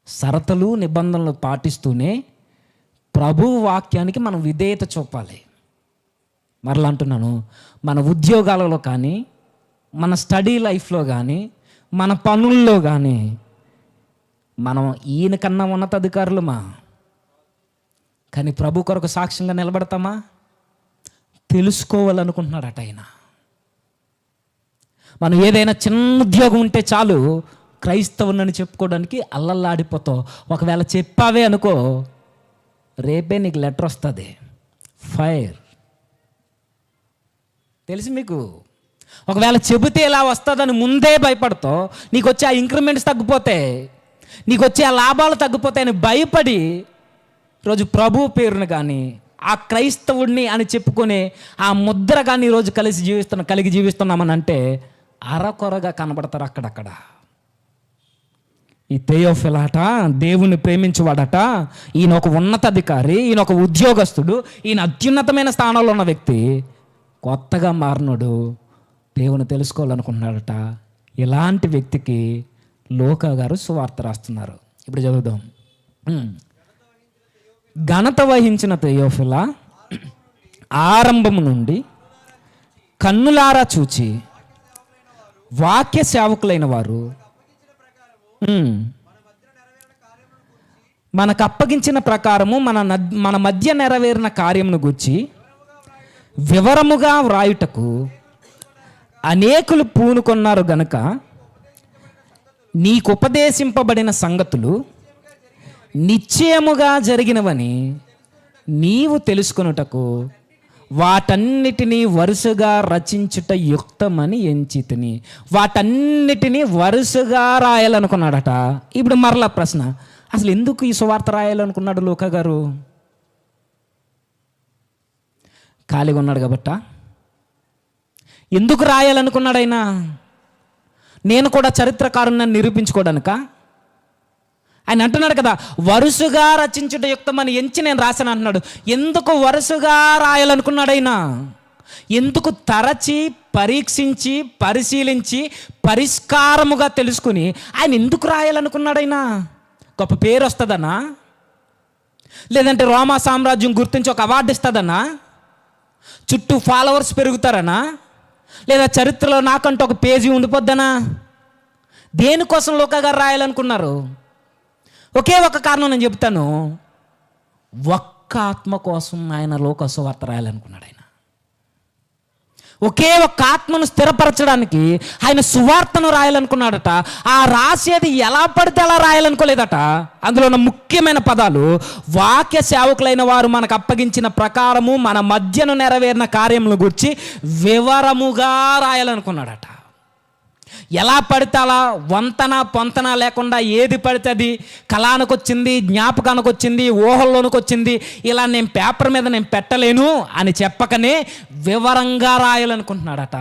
షరతులు, నిబంధనలు పాటిస్తూనే ప్రభువు వాక్యానికి మనం విధేయత చూపాలి. మరలా అంటున్నాను, మన ఉద్యోగాలలో కానీ, మన స్టడీ లైఫ్లో కానీ, మన పనుల్లో కానీ మనం ఈయన కన్నా ఉన్నతాధికారులమా? కానీ ప్రభు కొరకు సాక్ష్యంగా నిలబడతామా? తెలుసుకోవాలనుకుంటున్నాడట ఆయన. మనం ఏదైనా చిన్న ఉద్యోగం ఉంటే చాలు క్రైస్తవునని చెప్పుకోవడానికి అల్లల్లాడిపోతావు. ఒకవేళ చెప్పావే అనుకో, రేపే నీకు లెటర్ వస్తుంది, ఫైర్. తెలిసి మీకు? ఒకవేళ చెబితే ఇలా వస్తుందని ముందే భయపడతావు. నీకు వచ్చే ఆ ఇంక్రిమెంట్స్ తగ్గిపోతాయి, నీకు వచ్చే ఆ లాభాలు తగ్గిపోతాయని భయపడి ఈరోజు ప్రభు పేరును కానీ, ఆ క్రైస్తవుడిని అని చెప్పుకునే ఆ ముద్ర కానీ ఈరోజు కలిగి జీవిస్తున్నామని అంటే అరకొరగా కనబడతారు అక్కడక్కడ. ఈ థెయోఫిలాట దేవుని ప్రేమించేవాడట. ఈయన ఒక ఉన్నతాధికారి, ఈయన ఒక ఉద్యోగస్తుడు, ఈయన అత్యున్నతమైన స్థానంలో ఉన్న వ్యక్తి. కొత్తగా మారినోడు దేవుని తెలుసుకోవాలనుకుంటున్నాడట. ఇలాంటి వ్యక్తికి లోకా గారు సువార్త రాస్తున్నారు. ఇప్పుడు చదువుదాం. ఘనత వహించిన థెయోఫిలా ఆరంభము నుండి కన్నులారా చూచి వాక్య సేవకులైన వారు మనకు అప్పగించిన ప్రకారము మన మధ్య నెరవేరిన కార్యమును గూర్చి వివరముగా వ్రాయుటకు అనేకులు పూనుకొన్నారు గనుక నీకు ఉపదేశింపబడిన సంగతులు నిశ్చయముగా జరిగినవని నీవు తెలుసుకొనుటకు వాటన్నిటినీ వరుసగా రచించుట యుక్తమని ఎంచితిని. వాటన్నిటినీ వరుసగా రాయాలనుకున్నాడట. ఇప్పుడు మరలా ప్రశ్న, అసలు ఎందుకు ఈ సువార్త రాయాలనుకున్నాడు లోకా గారు? ఖాళీగా ఉన్నాడు కాబట్ట? ఎందుకు రాయాలనుకున్నాడు ఆయన? నేను కూడా చరిత్రకారుని నిరూపించుకోవడానిక? ఆయన అంటున్నాడు కదా, వరుసగా రచించుట యుక్తమని ఎంచి నేను రాశాను అంటున్నాడు. ఎందుకు వరుసగా రాయాలనుకున్నాడు ఆయన? ఎందుకు తరచి, పరీక్షించి, పరిశీలించి, పరిష్కారముగా తెలుసుకుని ఆయన ఎందుకు రాయాలనుకున్నాడు ఆయన? గొప్ప పేరు వస్తుందనా? లేదంటే రోమా సామ్రాజ్యం గుర్తించి ఒక అవార్డు ఇస్తుందనా? చుట్టూ ఫాలోవర్స్ పెరుగుతారనా? లేదా చరిత్రలో నాకంటూ ఒక పేజీ ఉండిపోద్దనా? దేనికోసం లోకా గారు రాయాలనుకున్నారు? ఒకే ఒక కారణం నేను చెప్తాను. ఒక్క ఆత్మ కోసం ఆయన లోక సువార్త రాయాలనుకున్నాడు ఆయన. ఒకే ఒక్క ఆత్మను స్థిరపరచడానికి ఆయన సువార్తను రాయాలనుకున్నాడట. ఆ రాసేది ఎలా పడితే అలా రాయాలనుకోలేదట. అందులో ఉన్న ముఖ్యమైన పదాలు, వాక్య సేవకులైన వారు మనకు అప్పగించిన ప్రకారము మన మధ్యను నెరవేరిన కార్యములను గురించి వివరముగా రాయాలనుకున్నాడట. ఎలా పడితే అలా వంతన పొంతన లేకుండా ఏది పడితే అది కళానికి వచ్చింది, జ్ఞాపకానికి వచ్చింది, ఊహల్లోనికి వచ్చింది, ఇలా నేను పేపర్ మీద నేను పెట్టలేను అని చెప్పకనే వివరంగా రాయాలనుకుంటున్నాడట.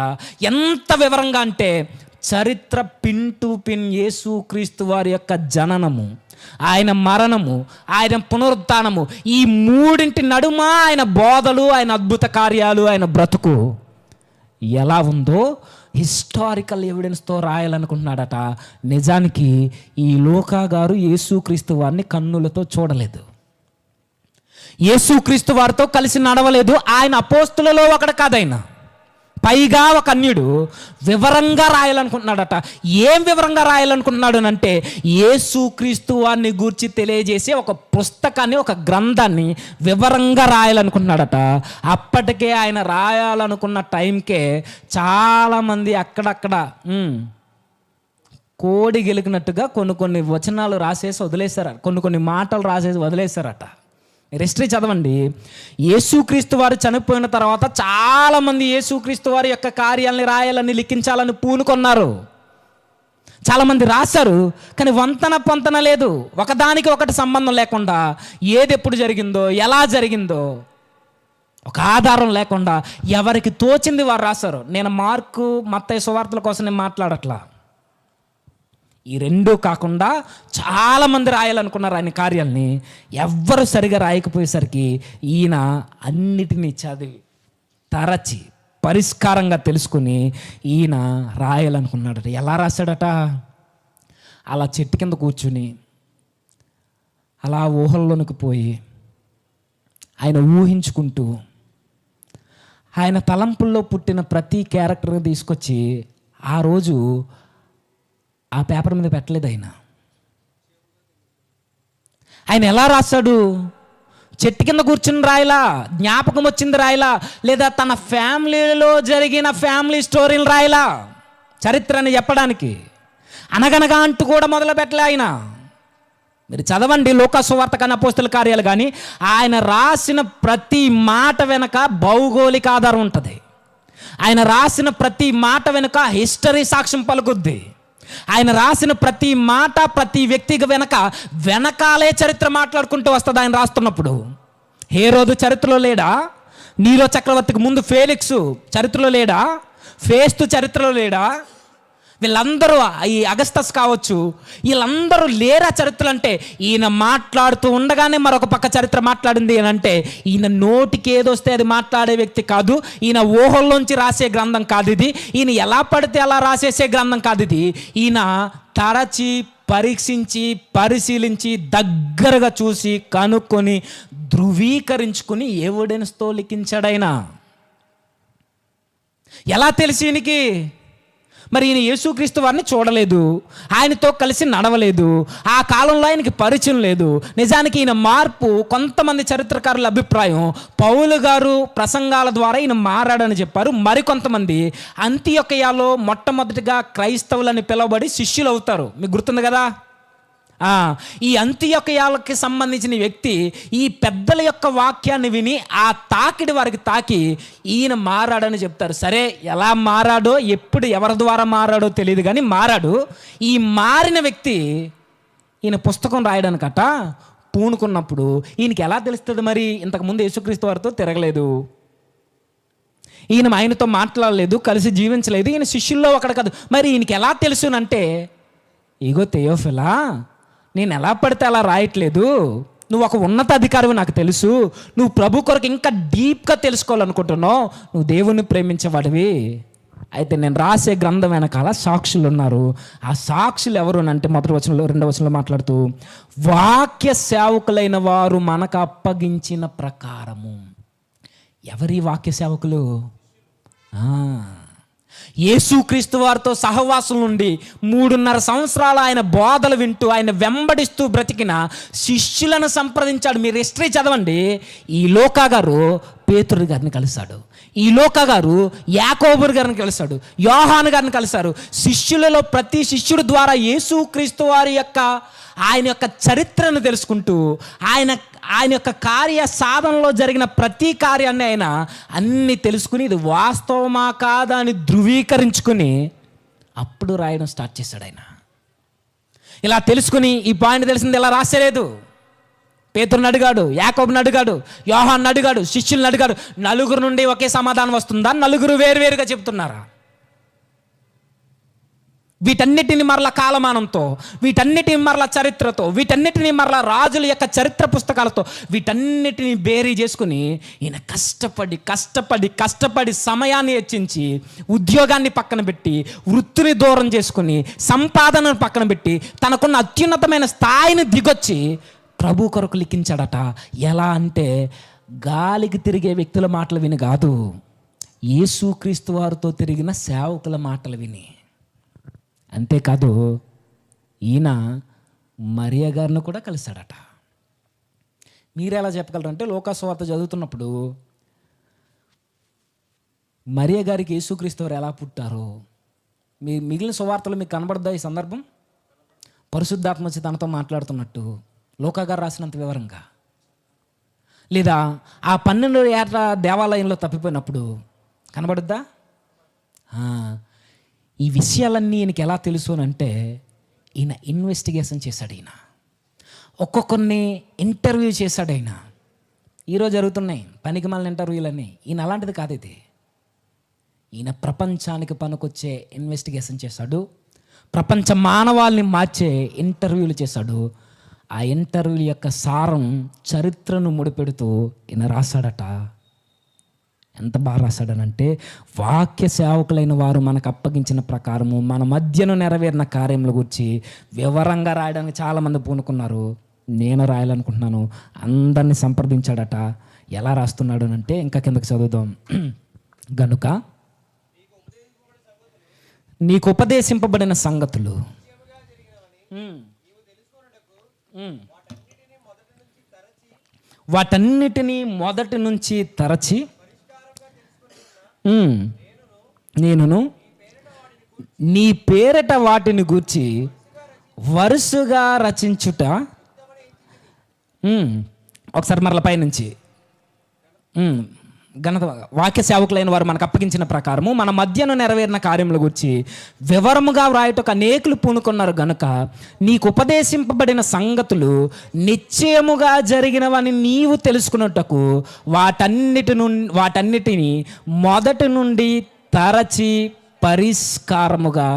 ఎంత వివరంగా అంటే చరిత్ర పిన్ టు పిన్ యేసుక్రీస్తు వారి యొక్క జననము, ఆయన మరణము, ఆయన పునరుత్థానము, ఈ మూడింటి నడుమ ఆయన బోధలు, ఆయన అద్భుత కార్యాలు, ఆయన బ్రతుకు ఎలా ఉందో హిస్టారికల్ ఎవిడెన్స్తో రాయాలనుకుంటున్నాడట. నిజానికి ఈ లూకా గారు యేసుక్రీస్తు వారిని కన్నులతో చూడలేదు, యేసుక్రీస్తు వారితో కలిసి నడవలేదు. ఆయన అపోస్తులలో ఒకడు కాదైన, పైగా ఒక అన్యుడు. వివరంగా రాయాలనుకుంటున్నాడట. ఏం వివరంగా రాయాలనుకుంటున్నాడు అంటే యేసుక్రీస్తు వారిని గూర్చి తెలియజేసే ఒక పుస్తకాన్ని, ఒక గ్రంథాన్ని వివరంగా రాయాలనుకుంటున్నాడట. అప్పటికే ఆయన రాయాలనుకున్న టైంకే చాలామంది అక్కడక్కడ కోడి గెలికినట్టుగా కొన్ని వచనాలు రాసేసి వదిలేశారు, కొన్ని మాటలు రాసేసి వదిలేశారట. హిస్టరీ చదవండి. యేసుక్రీస్తు వారు చనిపోయిన తర్వాత చాలామంది యేసుక్రీస్తు వారి యొక్క కార్యాలని రాయాలని, లిఖించాలని పూనుకొన్నారు. చాలామంది రాశారు, కానీ వంతన పొంతన లేదు, ఒకదానికి ఒకటి సంబంధం లేకుండా, ఏది ఎప్పుడు జరిగిందో, ఎలా జరిగిందో ఒక ఆధారం లేకుండా ఎవరికి తోచింది వారు రాశారు. నేను మార్కు, మత్తయి సువార్తల కోసం నేను మాట్లాడట్లా. ఈ రెండూ కాకుండా చాలామంది రాయాలనుకున్నారు ఆయన కార్యాలని. ఎవ్వరు సరిగా రాయకపోయేసరికి ఈయన అన్నిటినీ చదివి తరచి పరిష్కారంగా తెలుసుకుని ఈయన రాయాలనుకున్నాడట. ఎలా రాశాడట? అలా చెట్టు కింద కూర్చుని అలా ఊహల్లోనికి పోయి ఆయన ఊహించుకుంటూ ఆయన తలంపుల్లో పుట్టిన ప్రతి క్యారెక్టర్ని తీసుకొచ్చి ఆ రోజు ఆ పేపర్ మీద పెట్టలేదు. ఆయన ఎలా రాశాడు? చెట్టు కింద కూర్చుని రాయలా, జ్ఞాపకం వచ్చింది రాయలా, లేదా తన ఫ్యామిలీలో జరిగిన ఫ్యామిలీ స్టోరీలు రాయలా, చరిత్రని చెప్పడానికి అనగనగా అంటూ కూడా మొదలు పెట్టలే ఆయన. మీరు చదవండి లూకా సువార్త కానీ అపోస్తల కార్యాలు కానీ, ఆయన రాసిన ప్రతి మాట వెనక భౌగోళిక ఆధారం ఉంటుంది. ఆయన రాసిన ప్రతి మాట వెనుక హిస్టరీ సాక్ష్యం పలుకుద్ది. ఆయన రాసిన ప్రతి మాట, ప్రతి వ్యక్తికి వెనకాలే చరిత్ర మాట్లాడుకుంటూ వస్తుంది. ఆయన రాస్తున్నప్పుడు హేరోదు చరిత్రలో లేడా? నీరో చక్రవర్తికి ముందు ఫేలిక్స్ చరిత్రలో లేడా? ఫేస్తు చరిత్రలో లేడా? వీళ్ళందరూ, ఈ అగస్తస్ కావచ్చు, వీళ్ళందరూ లేరా చరిత్రలు అంటే? ఈయన మాట్లాడుతూ ఉండగానే మరొక పక్క చరిత్ర మాట్లాడింది అని అంటే ఈయన నోటికి ఏదొస్తే అది మాట్లాడే వ్యక్తి కాదు. ఈయన ఊహల్లోంచి రాసే గ్రంథం కాదు ఇది. ఈయన ఎలా పడితే అలా రాసేసే గ్రంథం కాదు ఇది. ఈయన తరచి, పరీక్షించి, పరిశీలించి, దగ్గరగా చూసి, కనుక్కొని, ధృవీకరించుకుని ఎవిడెన్స్తో లిఖించాడైనా. ఎలా తెలిసి ఈయనకి? మరి ఈయన యేసుక్రీస్తు వారిని చూడలేదు, ఆయనతో కలిసి నడవలేదు, ఆ కాలంలో ఆయనకి పరిచయం లేదు. నిజానికి ఈయన మార్పు, కొంతమంది చరిత్రకారుల అభిప్రాయం, పౌలు గారు ప్రసంగాల ద్వారా ఈయన మారాడని చెప్పారు. మరికొంతమంది అంతియొకయలో మొట్టమొదటిగా క్రైస్తవులని పిలువబడి శిష్యులు అవుతారు. మీకు గుర్తుంది కదా? ఈ అంతియొకయాలకి సంబంధించిన వ్యక్తి ఈ పెద్దల యొక్క వాక్యాన్ని విని ఆ తాకిడి వారికి తాకి ఈయన మారాడని చెప్తారు. సరే, ఎలా మారాడో, ఎప్పుడు, ఎవరి ద్వారా మారాడో తెలియదు, కానీ మారాడు. ఈ మారిన వ్యక్తి ఈయన పుస్తకం రాయడానికట పూనుకున్నప్పుడు ఈయనకి ఎలా తెలుస్తుంది? మరి ఇంతకుముందు యేసుక్రీస్తు వారితో తిరగలేదు, ఈయన ఆయనతో మాట్లాడలేదు, కలిసి జీవించలేదు, ఈయన శిష్యుల్లో ఒకడు కాదు. మరి ఈయనకి ఎలా తెలుసునంటే, ఇగో థెయోఫిలా, నేను ఎలా పడితే అలా రాయట్లేదు, నువ్వు ఒక ఉన్నత అధికారివి నాకు తెలుసు, నువ్వు ప్రభు కొరకు ఇంకా డీప్గా తెలుసుకోవాలనుకుంటున్నావు, నువ్వు దేవుణ్ణి ప్రేమించేవాడివి. అయితే నేను రాసే గ్రంథం వెనకాల సాక్షులు ఉన్నారు. ఆ సాక్షులు ఎవరు అంటే మొదటి వచనంలో, రెండవ వచనంలో మాట్లాడుతూ, వాక్య సేవకులైన వారు మనకు అప్పగించిన ప్రకారము. ఎవరి వాక్య సేవకులు? యేసుక్రీస్తు వారితో సహవాసం నుండి 3.5 సంవత్సరాలు ఆయన బోధలు వింటూ, ఆయన వెంబడిస్తూ బ్రతికిన శిష్యులను సంప్రదించాడు. మీరు హిస్టరీ చదవండి. ఈ లూకా గారు పేతురు గారిని కలిశాడు, ఈ లూకా గారు యాకోబు గారిని కలిశాడు, యోహాను గారిని కలిశారు. శిష్యులలో ప్రతి శిష్యుడి ద్వారా యేసుక్రీస్తు వారి యొక్క, ఆయన యొక్క చరిత్రను తెలుసుకుంటూ, ఆయన యొక్క కార్య సాధనలో జరిగిన ప్రతి కార్యాన్ని ఆయన అన్ని తెలుసుకుని ఇది వాస్తవమా కాదా అని ధృవీకరించుకుని అప్పుడు రాయడం స్టార్ట్ చేశాడు ఆయన. ఇలా తెలుసుకుని ఈ పాయింట్ తెలిసింది ఇలా రాసేలేదు. పేతురుని అడిగాడు, యాకోబుని అడిగాడు, యోహాన్ని అడిగాడు, శిష్యుల్ని అడిగాడు. నలుగురు నుండి ఒకే సమాధానం వస్తుందా? నలుగురు వేరువేరుగా చెప్తున్నారా? వీటన్నిటిని మరల కాలమానంతో, వీటన్నిటిని మరల చరిత్రతో, వీటన్నిటిని మరల రాజుల యొక్క చరిత్ర పుస్తకాలతో వీటన్నిటిని బేరీ చేసుకుని ఈయన కష్టపడి సమయాన్ని హెచ్చించి, ఉద్యోగాన్ని పక్కన పెట్టి, వృత్తిని దూరం చేసుకుని, సంపాదనను పక్కన పెట్టి, తనకున్న అత్యున్నతమైన స్థాయిని దిగొచ్చి ప్రభు కొరకు లిఖించాడట. ఎలా అంటే గాలికి తిరిగే వ్యక్తుల మాటలు విని కాదు, యేసుక్రీస్తు వారితో తిరిగిన సేవకుల మాటలు విని. అంతేకాదు ఈయన మరియ గారిని కూడా కలిశాడట. మీరు ఎలా చెప్పగలరంటే లూకా సువార్త చదువుతున్నప్పుడు మరియ గారికి యేసుక్రీస్తు వారు ఎలా పుట్టారో మిగిలిన సువార్తలు మీకు కనబడదా ఈ సందర్భం? పరిశుద్ధాత్మ వచ్చి తనతో మాట్లాడుతున్నట్టు లూకా గారు రాసినంత వివరంగా. లేదా ఆ 12 ఏళ్ల దేవాలయంలో తప్పిపోయినప్పుడు కనబడుద్దా? ఈ విషయాలన్నీ ఈయనకి ఎలా తెలుసు అని అంటే ఈయన ఇన్వెస్టిగేషన్ చేశాడు. ఈయన ఒక్కొక్కరిని ఇంటర్వ్యూ చేశాడు. ఆయన ఈరోజు జరుగుతున్నాయి పనికి మాలిన ఇంటర్వ్యూలన్నీ. ఈయన అలాంటిది కాదు ఇది. ఈయన ప్రపంచానికి పనికొచ్చే ఇన్వెస్టిగేషన్ చేశాడు. ప్రపంచ మానవాల్ని మార్చే ఇంటర్వ్యూలు చేశాడు. ఆ ఇంటర్వ్యూల యొక్క సారం చరిత్రను ముడిపెడుతూ ఈయన రాశాడట. ఎంత బాగా రాశాడనంటే, వాక్య సేవకులైన వారు మనకు అప్పగించిన ప్రకారము మన మధ్యను నెరవేరిన కార్యముల గురించి వివరంగా రాయడానికి చాలామంది పూనుకున్నారు. నేను రాయాలనుకుంటున్నాను. అందరినీ సంప్రదించాడట. ఎలా రాస్తున్నాడు అంటే, ఇంకా కిందకి చదువుదాం. గనుక నీకు ఉపదేశింపబడిన సంగతులు వాటన్నిటినీ మొదటి నుంచి తరచి నేనును నీ పేరట వాటిని గూర్చి వరుసగా రచించుట. ఒకసారి మరల పైనుంచి ఘనత వాక్య సేవకులైన వారు మనకు అప్పగించిన ప్రకారము మన మధ్యను నెరవేరిన కార్యముల గురించి వివరముగా వ్రాయటకు అనేకులు పూనుకున్నారు. గనుక నీకు ఉపదేశింపబడిన సంగతులు నిశ్చయముగా జరిగినవని నీవు తెలుసుకున్నట్టుకు వాటన్నిటిని మొదటి నుండి తరచి పరిష్కారముగా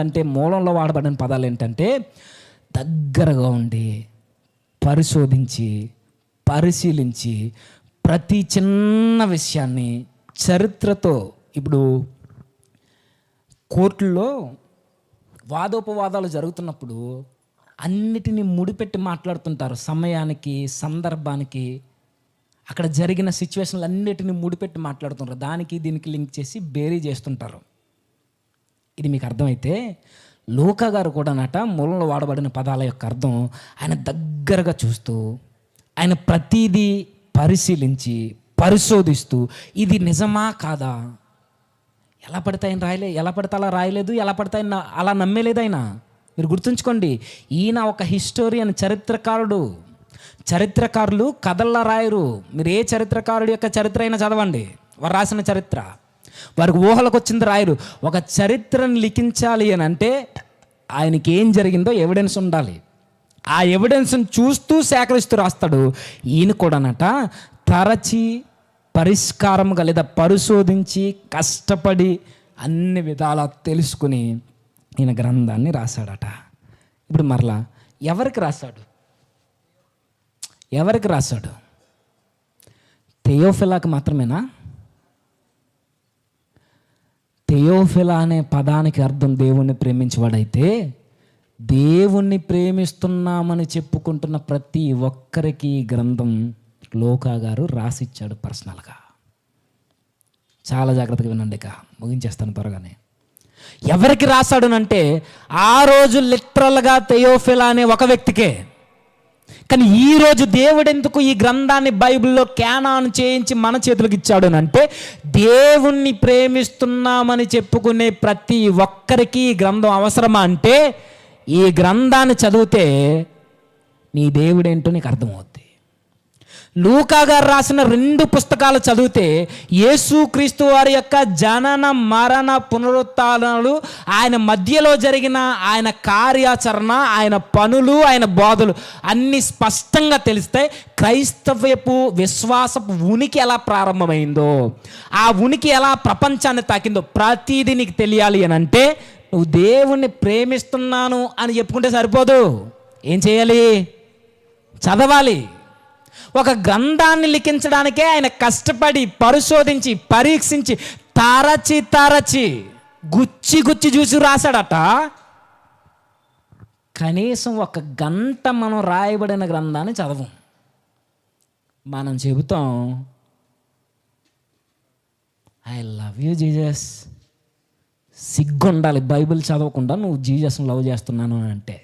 అంటే మూలంలో వాడబడిన పదాలు ఏంటంటే దగ్గరగా ఉండి, పరిశోధించి, పరిశీలించి, ప్రతి చిన్న విషయాన్ని చరిత్రతో. ఇప్పుడు కోర్టుల్లో వాదోపవాదాలు జరుగుతున్నప్పుడు అన్నిటినీ ముడిపెట్టి మాట్లాడుతుంటారు. సమయానికి, సందర్భానికి, అక్కడ జరిగిన సిచ్యువేషన్లు అన్నిటినీ ముడిపెట్టి మాట్లాడుతుంటారు. దానికి దీనికి లింక్ చేసి బేరీ చేస్తుంటారు. ఇది మీకు అర్థమైతే లూకా గారు కూడా మూలంలో వాడబడిన పదాల యొక్క అర్థం ఆయన దగ్గరగా చూస్తూ, ఆయన ప్రతిదీ పరిశీలించి, పరిశోధిస్తూ, ఇది నిజమా కాదా, ఎలా పడితే అలా రాయలేదు, ఎలా పడితే అలా నమ్మేలేదు ఆయన. మీరు గుర్తుంచుకోండి, ఈయన ఒక హిస్టోరియన్, చరిత్రకారులు కథల్లా రాయరు. మీరు ఏ చరిత్రకారుడి యొక్క చరిత్ర అయినా చదవండి, వారు రాసిన చరిత్ర, వారికి ఊహలకు వచ్చింది రాయరు. ఒక చరిత్రను లిఖించాలి అని అంటే ఆయనకి ఏం జరిగిందో ఎవిడెన్స్ ఉండాలి. ఆ ఎవిడెన్స్ని చూస్తూ సేకరిస్తూ రాస్తాడు. ఈయన కూడానట తరచి, పరిష్కారముగా లేదా పరిశోధించి, కష్టపడి అన్ని విధాలా తెలుసుకుని ఈయన గ్రంథాన్ని రాశాడట. ఇప్పుడు మరలా ఎవరికి రాశాడు? థెయోఫిలాకి మాత్రమేనా? థెయోఫిలా అనే పదానికి అర్థం దేవుణ్ణి ప్రేమించేవాడైతే, దేవుణ్ణి ప్రేమిస్తున్నామని చెప్పుకుంటున్న ప్రతి ఒక్కరికి గ్రంథం లూకా గారు రాసిచ్చాడు పర్సనల్గా. చాలా జాగ్రత్తగా వినండి, ఇక ముగించేస్తాను త్వరగానే. ఎవరికి రాశాడునంటే ఆ రోజు లిటరల్గా థెయోఫిలా అనే ఒక వ్యక్తికే. కానీ ఈరోజు దేవుడు ఎందుకు ఈ గ్రంథాన్ని బైబిల్లో క్యానాన్ చేయించి మన చేతులకు ఇచ్చాడు అంటే, దేవుణ్ణి ప్రేమిస్తున్నామని చెప్పుకునే ప్రతి ఒక్కరికి ఈ గ్రంథం అవసరమా అంటే, ఈ గ్రంథాన్ని చదివితే నీ దేవుడేంటో నీకు అర్థమవుద్ది. లూకా గారు రాసిన 2 పుస్తకాలు చదివితే యేసుక్రీస్తు వారి యొక్క జనన మరణ పునరుత్థానాలు, ఆయన మధ్యలో జరిగిన ఆయన కార్యాచరణ, ఆయన పనులు, ఆయన బోధలు అన్నీ స్పష్టంగా తెలిస్తే క్రైస్తవ్యపు విశ్వాసపు ఉనికి ఎలా ప్రారంభమైందో, ఆ ఉనికి ఎలా ప్రపంచాన్ని తాకిందో ప్రతిదీ నీకు తెలియాలి అని అంటే నువ్వు దేవుణ్ణి ప్రేమిస్తున్నాను అని చెప్పుకుంటే సరిపోదు. ఏం చేయాలి? చదవాలి. ఒక గ్రంథాన్ని లిఖించడానికే ఆయన కష్టపడి పరిశోధించి పరీక్షించి తరచి గుచ్చి చూసి రాశాడట. కనీసం 1 గంట మనం రాయబడిన గ్రంథాన్ని చదవం. మనం చెబుతాం ఐ లవ్ యూ జీసస్. సిగ్గుండాలి బైబిల్ చదవకుండా నువ్వు జీసస్ని లవ్ చేస్తున్నాను అని అంటే.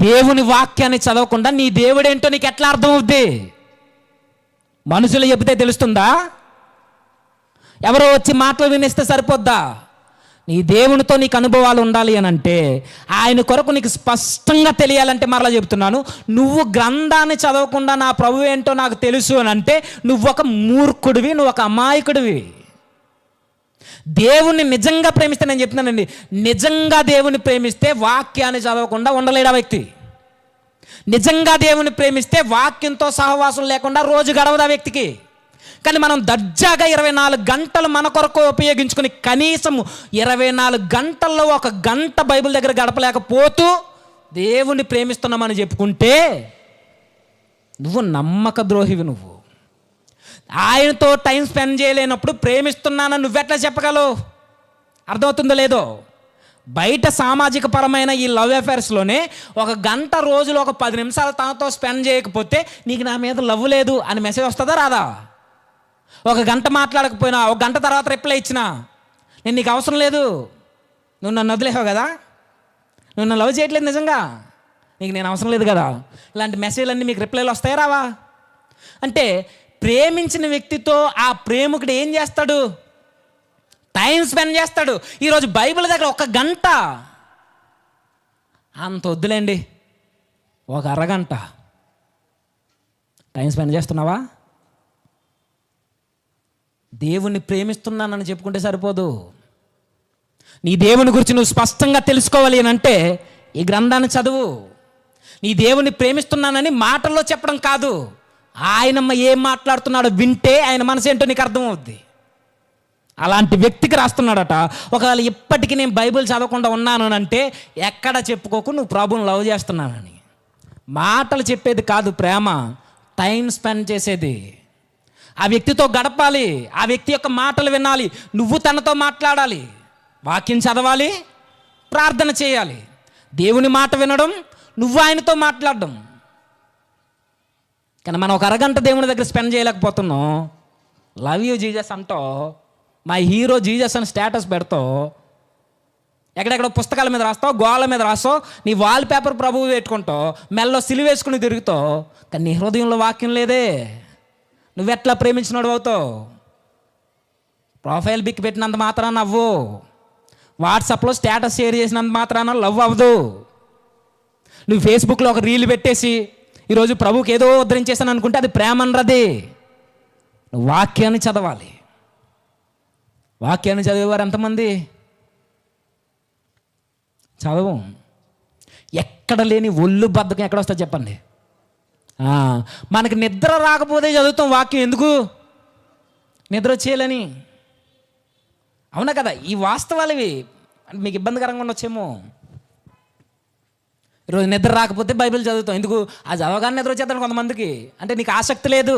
దేవుని వాక్యాన్ని చదవకుండా నీ దేవుడేంటో నీకు ఎట్లా అర్థమవుద్ది? మనుషులు చెబితే తెలుస్తుందా? ఎవరో వచ్చి మాటలు వినిస్తే సరిపోద్దా? నీ దేవునితో నీకు అనుభవాలు ఉండాలి అని అంటే, ఆయన కొరకు నీకు స్పష్టంగా తెలియాలంటే మరలా చెబుతున్నాను, నువ్వు గ్రంథాన్ని చదవకుండా నా ప్రభు ఏంటో నాకు తెలుసు అని అంటే నువ్వు ఒక మూర్ఖుడివి, నువ్వు ఒక అమాయకుడివి. దేవుణ్ణి నిజంగా ప్రేమిస్తే, నేను చెప్తున్నానండి, నిజంగా దేవుని ప్రేమిస్తే వాక్యాన్ని చదవకుండా ఉండలేడు ఆ వ్యక్తి. నిజంగా దేవుని ప్రేమిస్తే వాక్యంతో సహవాసం లేకుండా రోజు గడవదు ఆ వ్యక్తికి. కానీ మనం దర్జాగా 24 గంటలు మన కొరకు ఉపయోగించుకుని కనీసం 24 గంటల్లో 1 గంట బైబిల్ దగ్గర గడపలేకపోతూ దేవుణ్ణి ప్రేమిస్తున్నామని చెప్పుకుంటే నువ్వు నమ్మక ద్రోహివి. నువ్వు ఆయనతో టైం స్పెండ్ చేయలేనప్పుడు ప్రేమిస్తున్నానని నువ్వెట్లా చెప్పగలవు? అర్థమవుతుందో లేదో? బయట సామాజిక పరమైన ఈ లవ్ అఫేర్స్లోనే 1 గంట రోజులో 10 నిమిషాలు తనతో స్పెండ్ చేయకపోతే నీకు నా మీద లవ్ లేదు అని మెసేజ్ వస్తుందా రాదా? 1 గంట మాట్లాడకపోయినా 1 గంట తర్వాత రిప్లై ఇచ్చినా నేను నీకు అవసరం లేదు, నువ్వు నన్ను వదిలేసావు కదా, నువ్వు నన్ను లవ్ చేయట్లేదు, నిజంగా నీకు నేను అవసరం లేదు కదా, ఇలాంటి మెసేజ్లన్నీ మీకు రిప్లైలు వస్తాయా రావా? అంటే ప్రేమించిన వ్యక్తితో ఆ ప్రేమికుడు ఏం చేస్తాడు? టైం స్పెండ్ చేస్తాడు. ఈరోజు బైబిల్ దగ్గర 1 గంట, అంత వద్దులేండి 1 అరగంట టైం స్పెండ్ చేస్తున్నావా? దేవుణ్ణి ప్రేమిస్తున్నానని చెప్పుకుంటే సరిపోదు. నీ దేవుని గురించి నువ్వు స్పష్టంగా తెలుసుకోవాలి అని అంటే ఈ గ్రంథాన్ని చదువు. నీ దేవుణ్ణి ప్రేమిస్తున్నానని మాటల్లో చెప్పడం కాదు, ఆయన ఏం మాట్లాడుతున్నాడో వింటే ఆయన మనసు ఏంటో నీకు అర్థమవుద్ది. అలాంటి వ్యక్తికి రాస్తున్నాడట. ఒకవేళ ఇప్పటికీ నేను బైబిల్ చదవకుండా ఉన్నాను అంటే ఎక్కడ చెప్పుకోకు నువ్వు ప్రభువుని లవ్ చేస్తున్నానని. మాటలు చెప్పేది కాదు ప్రేమ, టైం స్పెండ్ చేసేది. ఆ వ్యక్తితో గడపాలి, ఆ వ్యక్తి యొక్క మాటలు వినాలి, నువ్వు తనతో మాట్లాడాలి, వాక్యం చదవాలి, ప్రార్థన చేయాలి. దేవుని మాట వినడం, నువ్వు ఆయనతో మాట్లాడడం. కానీ మనం 1 అరగంట దేవుని దగ్గర స్పెండ్ చేయలేకపోతున్నాం. లవ్ యూ జీసస్ అంటో, మై హీరో జీసస్ అని స్టేటస్ పెడతావు, ఎక్కడెక్కడ పుస్తకాల మీద రాస్తావు, గోళ్ళ మీద రాస్తావు, నీ వాల్ పేపర్ ప్రభువు పెట్టుకుంటావు, మెల్లో సిలువేసుకుని తిరుగుతావు, కానీ నీ హృదయంలో వాక్యం లేదే. నువ్వెట్లా ప్రేమించినోడు అవుతావు? ప్రొఫైల్ పిక్ పెట్టినంత మాత్రాన అవ్వు, వాట్సాప్లో స్టేటస్ షేర్ చేసినంత మాత్రాన లవ్ అవ్వదు. నువ్వు ఫేస్బుక్లో ఒక రీల్ పెట్టేసి ఈరోజు ప్రభుకి ఏదో ఉద్ధరించేసాను అనుకుంటే అది ప్రేమ అనరది. నువ్వు వాక్యాన్ని చదవాలి. వాక్యాన్ని చదివేవారు ఎంతమంది? చదవం. ఎక్కడ లేని ఒళ్ళు బద్ధకం ఎక్కడ వస్తుంది చెప్పండి? మనకి నిద్ర రాకపోతే చదువుతాం వాక్యం. ఎందుకు? నిద్ర వచ్చేయాలని. అవునా కదా? ఈ వాస్తవాలు ఇవి. మీకు ఇబ్బందికరంగా ఉండొచ్చేమో. ఈరోజు నిద్ర రాకపోతే బైబిల్ చదువుతాం. ఎందుకు? అది చదవగానే నిద్ర వచ్చేద్దాం కొంతమందికి. అంటే నీకు ఆసక్తి లేదు.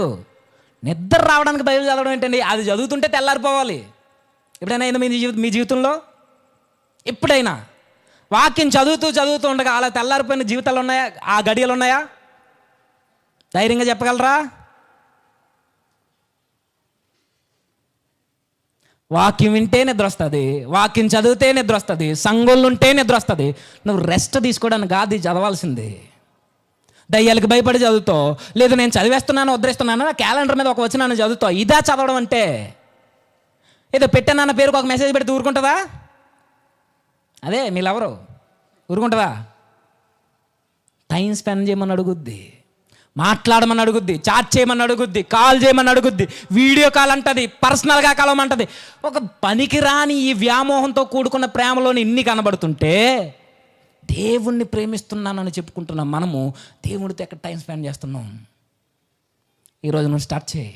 నిద్ర రావడానికి బైబిల్ చదవడం ఏంటండి? అది చదువుతుంటే తెల్లారిపోవాలి. ఎప్పుడైనా అయిందా మీ జీవితంలో? ఎప్పుడైనా వాక్యం చదువుతూ ఉండగా అలా తెల్లారిపోయిన జీవితాలు ఉన్నాయా? ఆ గడియలు ఉన్నాయా? ధైర్యంగా చెప్పగలరా? వాక్యం వింటే నిద్ర వస్తుంది, వాక్యం చదివితే నిద్ర వస్తుంది, సంఘంలో ఉంటే నిద్ర వస్తుంది. నువ్వు రెస్ట్ తీసుకోవడానికి కాదు చదవాల్సింది. దయ్యాలకు భయపడి చదువుతావు, లేదు నేను చదివేస్తున్నాను వదిలేస్తున్నాను క్యాలెండర్ మీద ఒక వచనాన్ని చదువుతావు. ఇదా చదవడం అంటే? ఏదో పెట్టానన్న పేరుకు ఒక మెసేజ్ పెడితే ఊరుకుంటుందా? అదే మీ లవరు ఊరుకుంటుందా? టైం స్పెండ్ చేయమని అడుగుద్ది. మాట్లాడమని అడుగుద్ది, చాట్ చేయమని అడుగుద్ది, కాల్ చేయమని అడుగుద్ది, వీడియో కాల్ అంటది, పర్సనల్గా కలవమంటది. ఒక పనికిరాని ఈ వ్యామోహంతో కూడుకున్న ప్రేమలోని ఇన్ని కనబడుతుంటే దేవుణ్ణి ప్రేమిస్తున్నానని చెప్పుకుంటున్నాం మనము దేవుడితో ఎక్కడ టైం స్పెండ్ చేస్తున్నాం? ఈరోజు నువ్వు స్టార్ట్ చేయి.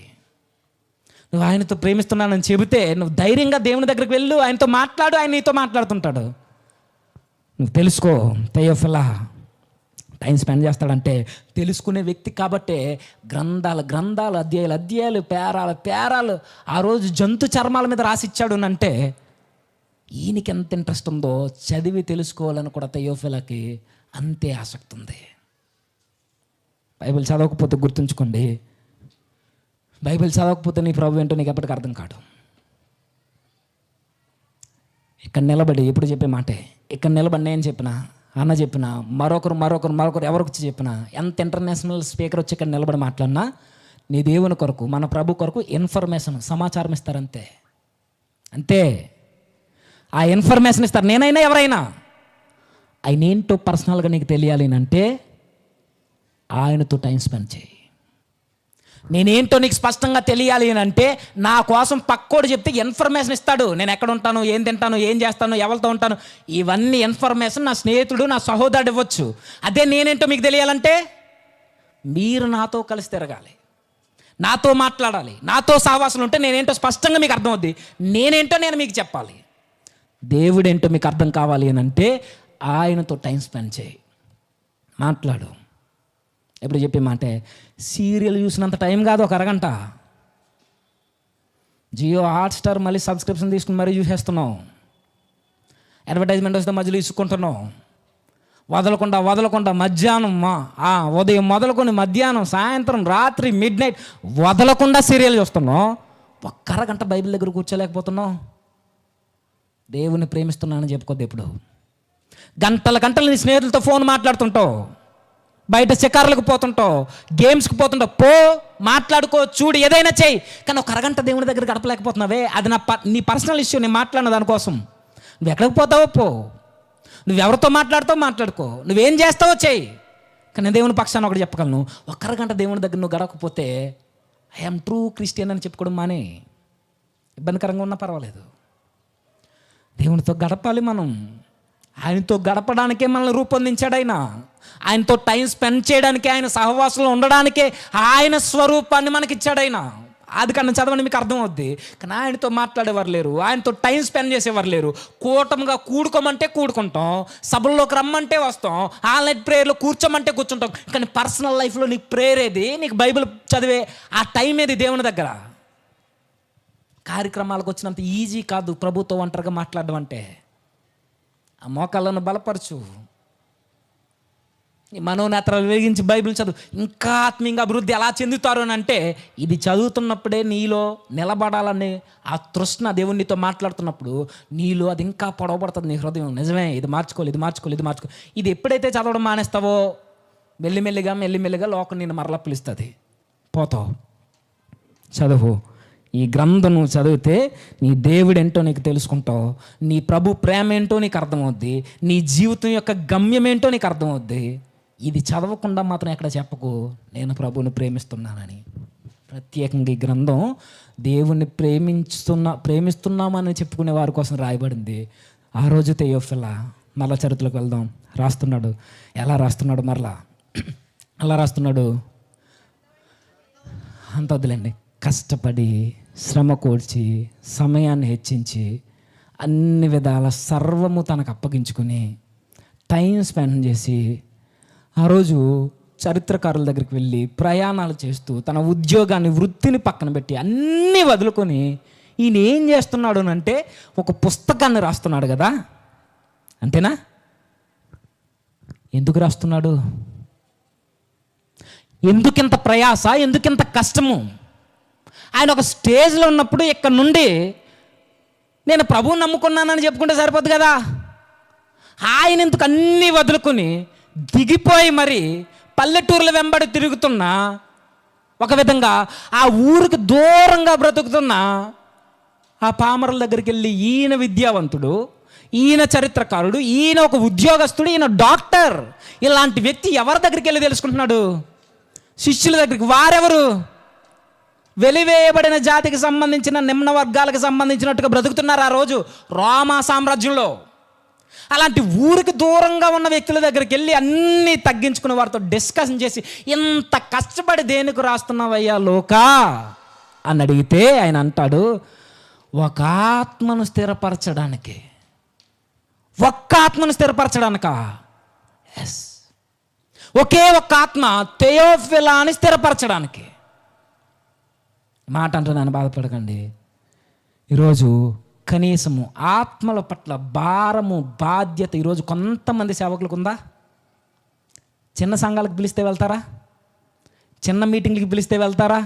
నువ్వు ఆయనతో ప్రేమిస్తున్నానని చెబితే నువ్వు ధైర్యంగా దేవుని దగ్గరికి వెళ్ళు, ఆయనతో మాట్లాడు, ఆయన నీతో మాట్లాడుతుంటాడు. నువ్వు తెలుసుకో, తెయోఫిలా టైం స్పెండ్ చేస్తాడంటే తెలుసుకునే వ్యక్తి కాబట్టే గ్రంథాలు అధ్యాయాలు పేరాలు ఆ రోజు జంతు చర్మాల మీద రాసిచ్చాడు అంటే ఈయనకి ఎంత ఇంట్రెస్ట్ ఉందో చదివి తెలుసుకోవాలని కూడా తెయోఫిలాకి అంతే ఆసక్తి ఉంది. బైబిల్ చదవకపోతే గుర్తుంచుకోండి, బైబిల్ చదవకపోతే నీ ప్రభు ఏంటో నీకు ఎప్పటికీ అర్థం కాదు. ఇక్కడ నిలబడి ఎప్పుడు చెప్పే మాటే, ఇక్కడ నిలబడి నేను చెప్పినా, అన్న చెప్పిన, మరొకరు ఎవరికి చెప్పినా, ఎంత ఇంటర్నేషనల్ స్పీకర్ వచ్చి ఇక్కడ నిలబడి మాట్లాడినా నీ దేవుని కొరకు, మన ప్రభు కొరకు ఇన్ఫర్మేషన్, సమాచారం ఇస్తారంతే. అంతే, ఆ ఇన్ఫర్మేషన్ ఇస్తారు. నేనైనా ఎవరైనా ఆయన ఏంటో పర్సనల్గా నీకు తెలియాలి అంటే ఆయనతో టైం స్పెండ్ చేయి. నేనేంటో నీకు స్పష్టంగా తెలియాలి అని అంటే నా కోసం పక్కోడు చెప్తే ఇన్ఫర్మేషన్ ఇస్తాడు. నేను ఎక్కడ ఉంటాను, ఏం తింటాను, ఏం చేస్తాను, ఎవరితో ఉంటాను, ఇవన్నీ ఇన్ఫర్మేషన్ నా స్నేహితుడు, నా సహోదరుడు ఇవ్వచ్చు. అదే నేనేంటో మీకు తెలియాలంటే మీరు నాతో కలిసి తిరగాలి, నాతో మాట్లాడాలి, నాతో సహవాసం ఉంటే నేనేంటో స్పష్టంగా మీకు అర్థం అవుద్ది. నేనేంటో నేను మీకు చెప్పాలి. దేవుడేంటో మీకు అర్థం కావాలి అని అంటే ఆయనతో టైం స్పెండ్ చేయి, మాట్లాడు. ఎప్పుడు చెప్పే మాటే, సీరియల్ చూసినంత టైం కాదు ఒక అరగంట. జియో హాట్స్టార్ మళ్ళీ సబ్స్క్రిప్షన్ తీసుకుని మరీ చూసేస్తున్నావు. అడ్వర్టైజ్మెంట్ వస్తే మధ్యలో ఇసుక్కుంటున్నావు. వదలకుండా మధ్యాహ్నం ఉదయం మొదలుకొని మధ్యాహ్నం, సాయంత్రం, రాత్రి, మిడ్ నైట్ వదలకుండా సీరియల్ చూస్తున్నావు. ఒక్క అరగంట బైబిల్ దగ్గర కూర్చోలేకపోతున్నావు. దేవుని ప్రేమిస్తున్నానని చెప్పుకోద్దు. ఎప్పుడు గంటలు నీ స్నేహితులతో ఫోన్ మాట్లాడుతుంటావు, బయట షికారులకు పోతుంటావు, గేమ్స్కి పోతుంటావు. మాట్లాడుకో, చూడు, ఏదైనా చెయ్యి. కానీ ఒక అరగంట దేవుని దగ్గర గడపలేకపోతున్నావే, అది నీ పర్సనల్ ఇష్యూ. నేను మాట్లాడిన దానికోసం నువ్వు ఎక్కడికి పోతావో పో, నువ్వెవరితో మాట్లాడుతావో మాట్లాడుకో, నువ్వేం చేస్తావో చెయ్యి. కానీ దేవుని పక్షాన్ని ఒకటి చెప్పగలను, ఒక అరగంట దేవుని దగ్గర నువ్వు గడవకపోతే ఐఎమ్ ట్రూ క్రిస్టియన్ అని చెప్పుకోవడం మానే. ఇబ్బందికరంగా ఉన్నా పర్వాలేదు, దేవునితో గడపాలి మనం. ఆయనతో గడపడానికే మనల్ని రూపొందించాడు ఆయన. ఆయనతో టైం స్పెండ్ చేయడానికి, ఆయన సహవాసంలో ఉండడానికే ఆయన స్వరూపాన్ని మనకి ఇచ్చాడు ఆయన. అది కన్నా చదవండి, మీకు అర్థం అవుద్ది. కానీ ఆయనతో మాట్లాడేవారు లేరు, ఆయనతో టైం స్పెండ్ చేసేవారు లేరు. కూటమిగా కూడుకోమంటే కూడుకుంటాం, సభల్లోకి రమ్మంటే వస్తాం, ఆన్లైన్ ప్రేయర్లో కూర్చోమంటే కూర్చుంటాం. కానీ పర్సనల్ లైఫ్లో నీకు ప్రేయర్ ఏది, నీకు బైబిల్ చదివే ఆ టైం ఏది దేవుని దగ్గర? కార్యక్రమాలకు వచ్చినంత ఈజీ కాదు ప్రభుతో ఒంటరిగా మాట్లాడడం అంటే. ఆ మోకాళ్ళను బలపరచు, మనోనేత్రాలు వెలిగించి బైబిల్ చదువు. ఇంకా ఆత్మీయంగా అభివృద్ధి ఎలా చెందుతారు అని అంటే ఇది చదువుతున్నప్పుడే నీలో నిలబడాలని ఆ తృష్ణ, దేవునితో మాట్లాడుతున్నప్పుడు నీలో అది ఇంకా పొడవబడుతుంది నీ హృదయం. నిజమే, ఇది మార్చుకోవాలి. ఇది ఎప్పుడైతే చదవడం మానేస్తావో మెల్లిమెల్లిగా లోకం నిన్ను మరలా పిలుస్తుంది, పోతావు. చదువు, ఈ గ్రంథం నువ్వు చదివితే నీ దేవుడు ఏంటో నీకు తెలుసుకుంటావు, నీ ప్రభు ప్రేమ ఏంటో నీకు అర్థమవుద్ది, నీ జీవితం యొక్క గమ్యం ఏంటో నీకు అర్థమవుద్ది. ఇది చదవకుండా మాత్రం ఎక్కడ చెప్పకు నేను ప్రభువుని ప్రేమిస్తున్నానని. ప్రత్యేకంగా ఈ గ్రంథం దేవుణ్ణి ప్రేమిస్తున్నామని చెప్పుకునే వారి కోసం రాయబడింది. ఆ రోజు తెయోఫిలా మరలా చరిత్రలోకి వెళ్దాం. రాస్తున్నాడు, ఎలా రాస్తున్నాడు, మరలా ఎలా రాస్తున్నాడు అంత వద్దులేండి. కష్టపడి, శ్రమ కూర్చి, సమయాన్ని హెచ్చించి, అన్ని విధాల సర్వము తనకు అప్పగించుకుని టైం స్పెండ్ చేసి ఆ రోజు చరిత్రకారుల దగ్గరికి వెళ్ళి ప్రయాణాలు చేస్తూ తన ఉద్యోగాన్ని, వృత్తిని పక్కన పెట్టి అన్నీ వదులుకొని ఈయన ఏం చేస్తున్నాడు అంటే ఒక పుస్తకాన్ని రాస్తున్నాడు కదా, అంతేనా? ఎందుకు రాస్తున్నాడు? ఎందుకింత ప్రయాస, ఎందుకింత కష్టము? ఆయన ఒక స్టేజ్లో ఉన్నప్పుడు ఇక్కడ నుండి నేను ప్రభువుని నమ్ముకున్నానని చెప్పుకుంటే సరిపోద్దు కదా. ఆయన ఎందుకు అన్నీ వదులుకుని దిగిపోయి మరి పల్లెటూర్ల వెంబడి తిరుగుతున్న, ఒక విధంగా ఆ ఊరికి దూరంగా బ్రతుకుతున్న ఆ పామరుల దగ్గరికి వెళ్ళి ఈయన విద్యావంతుడు, ఈయన చరిత్రకారుడు, ఈయన ఒక ఉద్యోగస్తుడు, ఈయన డాక్టర్, ఇలాంటి వ్యక్తి ఎవరి దగ్గరికి వెళ్ళి తెలుసుకుంటున్నాడు? శిష్యుల దగ్గరికి. వారెవరు? వెలివేయబడిన జాతికి సంబంధించిన నిమ్న వర్గాలకు సంబంధించినట్టుగా బ్రతుకుతున్నారు ఆ రోజు రోమా సామ్రాజ్యంలో. అలాంటి ఊరికి దూరంగా ఉన్న వ్యక్తుల దగ్గరికి వెళ్ళి అన్నీ తగ్గించుకుని వారితో డిస్కషన్ చేసి, ఇంత కష్టపడి దేనికి రాస్తున్నావయ్యా లోకా అని అడిగితే ఆయన అంటాడు, ఒక ఆత్మను స్థిరపరచడానికి. ఒక్క ఆత్మను స్థిరపరచడానికా? ఎస్, ఒకే ఒక్క ఆత్మ థెయోఫిలాని స్థిరపరచడానికి. మాట అంటున్నాను, బాధపడకండి. ఈరోజు కనీసము ఆత్మల పట్ల భారము, బాధ్యత ఈరోజు కొంతమంది సేవకులకు ఉందా? చిన్న సంఘాలకు పిలిస్తే వెళ్తారా? చిన్న మీటింగ్లకి పిలిస్తే వెళ్తారా?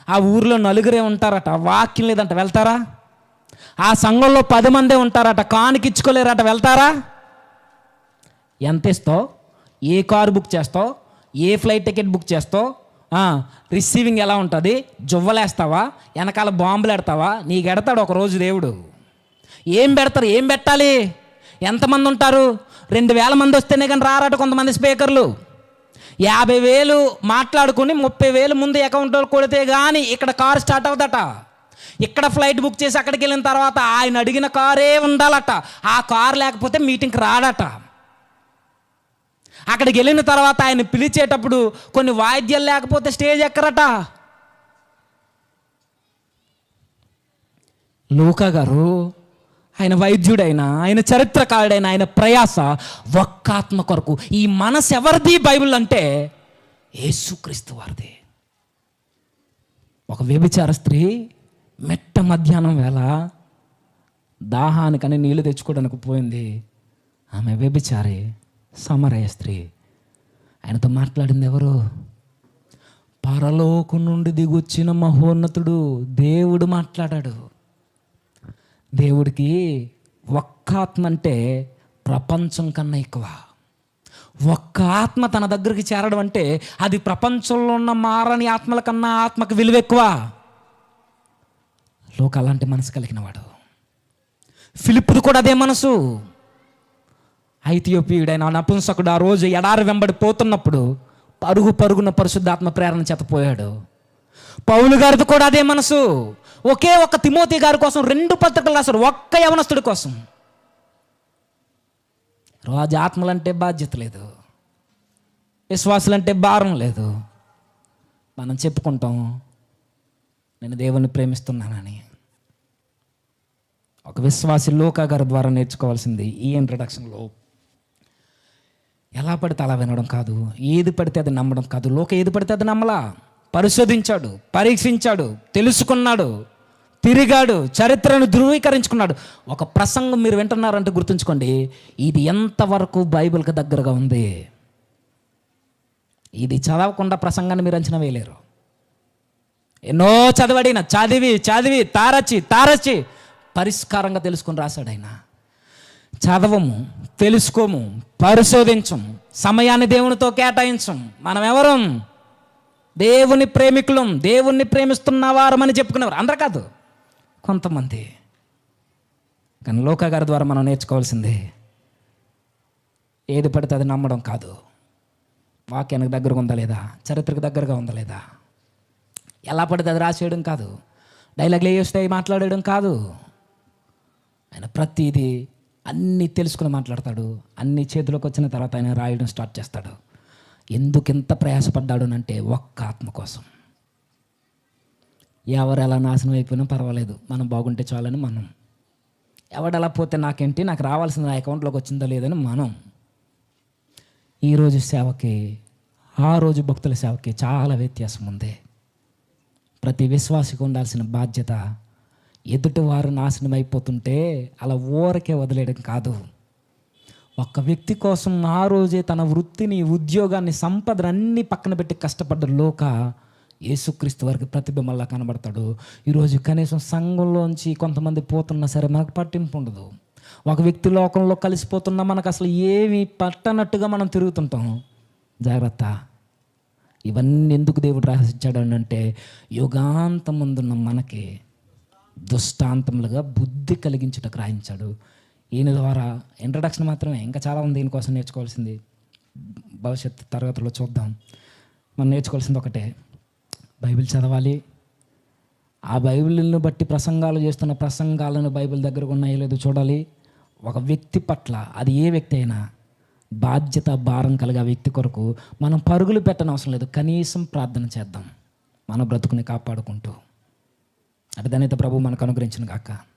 ఆ ఊరిలో నలుగురే ఉంటారట, వాక్యం లేదంట, వెళ్తారా? ఆ సంఘంలో 10 మందే ఉంటారట, కానుకిచ్చుకోలేరట, వెళ్తారా? ఎంత ఇస్తావు? ఏ కారు బుక్ చేస్తావు? ఏ ఫ్లైట్ టికెట్ బుక్ చేస్తావు? రిసీవింగ్ ఎలా ఉంటుంది? జువ్వలేస్తావా? వెనకాల బాంబులు పెడతావా? నీకు ఎడతాడు ఒకరోజు దేవుడు. ఏం పెడతారు? ఏం పెట్టాలి? ఎంతమంది ఉంటారు? 2000 మంది వస్తేనే కానీ రారట కొంతమంది స్పీకర్లు. 50,000 మాట్లాడుకుని 30,000 ముందు అకౌంట్లో కొడితే కానీ ఇక్కడ కారు స్టార్ట్ అవుదట. ఇక్కడ ఫ్లైట్ బుక్ చేసి అక్కడికి వెళ్ళిన తర్వాత ఆయన అడిగిన కారే ఉండాలట. ఆ కారు లేకపోతే మీటింగ్కి రాడట. అక్కడికి వెళ్ళిన తర్వాత ఆయన పిలిచేటప్పుడు కొన్ని వాయిద్యాలు లేకపోతే స్టేజ్ ఎక్కరట. లూకా గారు ఆయన వైద్యుడైనా, ఆయన చరిత్రకారుడైన, ఆయన ప్రయాస ఒక్క ఆత్మ కొరకు. ఈ మనసు ఎవరిది బైబిల్ అంటే? యేసుక్రీస్తు వారిది. ఒక వ్యభిచార స్త్రీ మెట్ట మధ్యాహ్నం వేళ దాహానికని నీళ్లు తెచ్చుకోవడానికి పోయింది. ఆమె వ్యభిచారి, సమరయ స్త్రీ. ఆయనతో మాట్లాడింది ఎవరు? పరలోకం నుండి దిగొచ్చిన మహోన్నతుడు దేవుడు మాట్లాడాడు. దేవుడికి ఒక్క ఆత్మ అంటే ప్రపంచం కన్నా ఎక్కువ. ఒక్క ఆత్మ తన దగ్గరికి చేరడం అంటే అది ప్రపంచంలో ఉన్న మారని ఆత్మల కన్నా ఆత్మకు విలువ ఎక్కువ. లోక అలాంటి మనసు కలిగిన వాడు. ఫిలిప్పుది కూడా అదే మనసు. ఐథియోపియుడైన నపుంసకుడు ఆ రోజు ఎడారి వెంబడి పోతున్నప్పుడు పరుగున పరిశుద్ధాత్మ ప్రేరణ చేతపోయాడు. పౌలు గారిది కూడా అదే మనసు. ఒకే ఒక్క తిమోతి గారి కోసం 2 పత్రికలు రాశాడు, ఒక్క యవనస్తుడి కోసం. రోజు ఆత్మలంటే బాధ్యత లేదు, విశ్వాసులంటే భారం లేదు. మనం చెప్పుకుంటాం నేను దేవుణ్ణి ప్రేమిస్తున్నానని. ఒక విశ్వాసి లూకా గారి ద్వారా నేర్చుకోవాల్సింది ఈ ఇంట్రడక్షన్లో, ఎలా పడితే అలా వినడం కాదు, ఏది పడితే అది నమ్మడం కాదు. లోక ఏది పడితే అది నమ్మలా. పరిశోధించాడు, పరీక్షించాడు, తెలుసుకున్నాడు, తిరిగాడు, చరిత్రను ధృవీకరించుకున్నాడు. ఒక ప్రసంగం మీరు వింటున్నారంటే గుర్తుంచుకోండి, ఇది ఎంతవరకు బైబిల్కి దగ్గరగా ఉంది. ఇది చదవకుండా ప్రసంగాన్ని మీరు అంచనా వేయలేరు. ఎన్నో చదివి తారచి పరిష్కారంగా తెలుసుకొని రాశాడు ఆయన. చదవము, తెలుసుకోము, పరిశోధించం, సమయాన్ని దేవునితో కేటాయించం. మనం ఎవరం? దేవుని ప్రేమికులం, దేవుణ్ణి ప్రేమిస్తున్నవారమని చెప్పుకునేవారు. అందరూ కాదు, కొంతమంది. కానీ లోకా గారి ద్వారా మనం నేర్చుకోవాల్సింది ఏది పడితే అది నమ్మడం కాదు. వాక్యానికి దగ్గరగా ఉందా లేదా, చరిత్రకు దగ్గరగా ఉందా లేదా, ఎలా పడితే అది రాసేయడం కాదు, డైలాగ్లు వేస్తే మాట్లాడడం కాదు. ఆయన ప్రతిదీ అన్నీ తెలుసుకుని మాట్లాడతాడు. అన్ని చేతిలోకి వచ్చిన తర్వాత ఆయన రాయడం స్టార్ట్ చేస్తాడు. ఎందుకింత ప్రయాసపడ్డాడు అంటే ఒక్క ఆత్మ కోసం. ఎవరు ఎలా నాశనం అయిపోయినా పర్వాలేదు, మనం బాగుంటే చాలని మనం. ఎవడెలా పోతే నాకేంటి, నాకు రావాల్సిన నా అకౌంట్లోకి వచ్చిందో లేదని మనం. ఈరోజు సేవకి ఆ రోజు భక్తుల సేవకి చాలా వ్యత్యాసం ఉంది. ప్రతి విశ్వాసికి ఉండాల్సిన బాధ్యత ఎదుటివారు నాశనం అయిపోతుంటే అలా ఊరకే వదిలేయడం కాదు. ఒక్క వ్యక్తి కోసం ఆ రోజే తన వృత్తిని, ఉద్యోగాన్ని, సంపదను అన్నీ పక్కన పెట్టి కష్టపడ్డ లోక యేసుక్రీస్తు వారికి ప్రతిబింబంలా కనబడతాడు. ఈరోజు కనీసం సంఘంలోంచి కొంతమంది పోతున్నా సరే మనకు పట్టింపు ఉండదు. ఒక వ్యక్తి లోకంలో కలిసిపోతున్నా మనకు అసలు ఏమి పట్టనట్టుగా మనం తిరుగుతుంటాం. జాగ్రత్త. ఇవన్నీ ఎందుకు దేవుడు రాసిచ్చాడు అంటే యుగాంతం ముందున్న మనకి దుష్టాంతములుగా బుద్ధి కలిగించుటకు రాయించాడు. ఈయన ద్వారా ఇంట్రడక్షన్ మాత్రమే, ఇంకా చాలా ఉంది దీనికోసం నేర్చుకోవాల్సింది. భవిష్యత్తు తరగతిలో చూద్దాం. మనం నేర్చుకోవాల్సింది ఒకటే, బైబిల్ చదవాలి. ఆ బైబిల్ని బట్టి ప్రసంగాలు చేస్తున్న ప్రసంగాలను బైబిల్ దగ్గరకు ఉన్నాయో లేదో చూడాలి. ఒక వ్యక్తి పట్ల, అది ఏ వ్యక్తి అయినా, బాధ్యత భారం కలిగే వ్యక్తి కొరకు మనం పరుగులు పెట్టనవసరం లేదు, కనీసం ప్రార్థన చేద్దాం మన బ్రతుకుని కాపాడుకుంటూ. అటు దానితో ప్రభు మనకు అనుగ్రహించిన గాక.